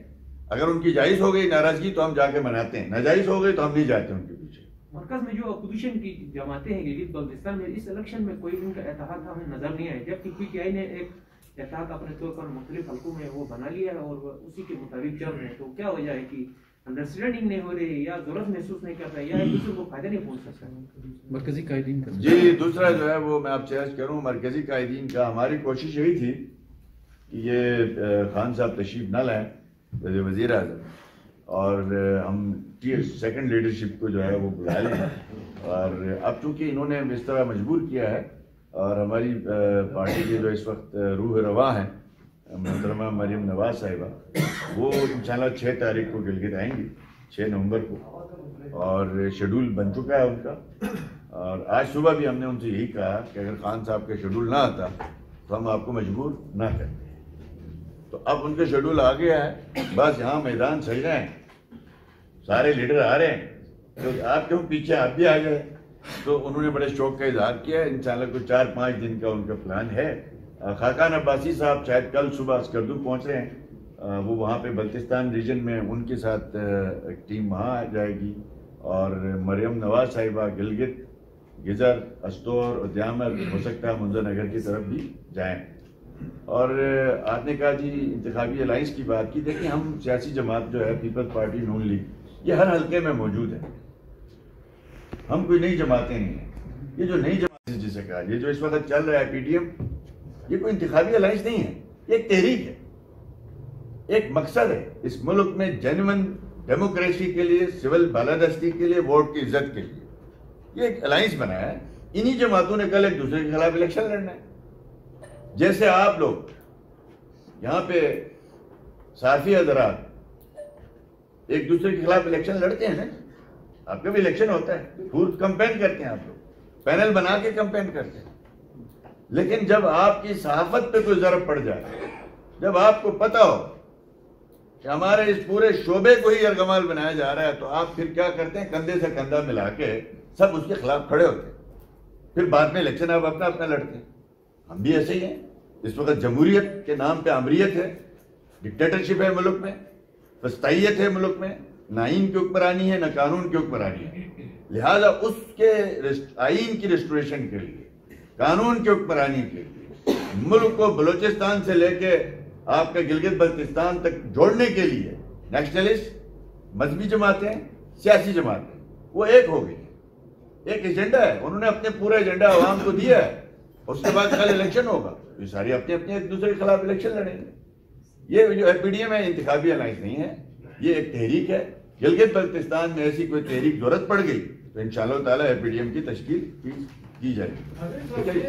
اگر ان کی جائز ہو گئی ناراضگی تو ہم جا کے مناتے ہیں, ناجائز ہو گئی تو ہم نہیں جاتے ان کے پیچھے. مرکز میں جو اپوزیشن کی جماعتیں ہیں جدید بلوچستان میں, اس الیکشن میں کوئی ان کا اتحاد ہمیں نظر نہیں آیا, جبکہ پی ٹی آئی نے ایک اتحاد اپنے طور پر مختلف حلقوں میں وہ بنا لیا ہے اور اسی کے مطابق چل رہے ہیں. تو کیا وجہ ہے کہ انڈرسٹینڈنگ نہیں ہو رہی, یا ضرورت محسوس نہیں کر رہے, یا ایک دوسرے کو فائدہ نہیں پہنچ سکتا مرکزی قائدین کا؟ جی دوسرا جو ہے وہ میں آپ سے عرض کروں, مرکزی قائدین کا ہماری کوشش یہی تھی کہ یہ خان صاحب تشریف نہ لائیں وزیر اعظم, اور ہم سیکنڈ لیڈرشپ کو جو ہے وہ بلا لیں. اور اب چونکہ انہوں نے اس طرح مجبور کیا ہے, اور ہماری پارٹی کے جو اس وقت روح رواں ہیں محترمہ مریم نواز صاحبہ, وہ انشاءاللہ 6 تاریخ کو گلگت آئیں گی, 6 نومبر کو, اور شیڈول بن چکا ہے ان کا. اور آج صبح بھی ہم نے ان سے یہی کہا کہ اگر خان صاحب کا شیڈول نہ آتا تو ہم آپ کو مجبور نہ کرتے. تو اب ان کا شیڈول آ گیا ہے, بس یہاں میدان سج رہے ہیں, سارے لیڈر آ رہے ہیں, تو آپ کیوں پیچھے آپ بھی آ گئے. تو انہوں نے بڑے شوق کا اظہار کیا ہے, انشاءاللہ کوئی 4-5 دن کا ان کا پلان ہے. خاقان عباسی صاحب شاید کل صبح اسکردو پہنچ رہے ہیں, وہ وہاں پہ بلتستان ریجن میں ان کے ساتھ ایک ٹیم وہاں آ جائے گی, اور مریم نواز صاحبہ گلگت گجر استور اور دیامر ہو سکتا ہے منظر نگر کی طرف بھی جائیں. اور آپ نے کہا جی انتخابی الائنس کی بات کی. دیکھیں ہم سیاسی جماعت جو ہے پیپلز پارٹی نون لیگ یہ ہر حلقے میں موجود ہے. ہم کوئی نئی جماعتیں نہیں ہیں. یہ جو نئی جماعت جسے کہا یہ جو اس وقت چل رہا ہے پی ٹی ایم یہ کوئی انتخابی الائنس نہیں ہے. یہ ایک تحریک ہے, ایک مقصد ہے اس ملک میں جینوئن ڈیموکریسی کے لیے, سول بالادستی کے لیے, ووٹ کی عزت کے لیے یہ ایک الائنس بنایا ہے. انہی جماعتوں نے کل ایک دوسرے کے خلاف الیکشن لڑنا ہے. جیسے آپ لوگ یہاں پہ صحافی حضرات ایک دوسرے کے خلاف الیکشن لڑتے ہیں نا, آپ کا بھی الیکشن ہوتا ہے, خود کمپین کرتے ہیں, آپ لوگ پینل بنا کے کمپین کرتے ہیں. لیکن جب آپ کی صحافت پہ کوئی ضرب پڑ جائے, جب آپ کو پتا ہو کہ ہمارے اس پورے شعبے کو ہی یرغمال بنایا جا رہا ہے, تو آپ پھر کیا کرتے ہیں, کندھے سے کندھا ملا کے سب اس کے خلاف کھڑے ہوتے ہیں. پھر بعد میں الیکشن آپ اپنا اپنا لڑتے ہیں. ہم بھی ایسے ہی ہیں. اس وقت جمہوریت کے نام پہ امریت ہے, ڈکٹیٹرشپ ہے ملک میں, فسطائیت ہے ملک میں, نہ آئین کی حکمرانی ہے نہ قانون کی حکمرانی ہے. لہذا اس کے آئین کی ریسٹوریشن کے لیے, قانون کی حکمرانی کے لیے, ملک کو بلوچستان سے لے کے آپ کا گلگت بلتستان تک جوڑنے کے لیے نیشنلسٹ, مذہبی جماعتیں, سیاسی جماعتیں وہ ایک ہو گئی. ایک ایجنڈا ہے, انہوں نے اپنے پورا ایجنڈا عوام کو دیا ہے. اس کے بعد کل الیکشن ہوگا, یہ ساری اپنے اپنے ایک دوسرے کے خلاف الیکشن لڑیں گے. یہ جو پی ڈی ایم ہے انتخابی الائنس نہیں ہے, یہ ایک تحریک ہے. گلگت بلتستان میں ایسی کوئی تحریک ضرورت پڑ گئی تو انشاءاللہ تعالیٰ پی ڈی ایم کی تشکیل کی جائے گی.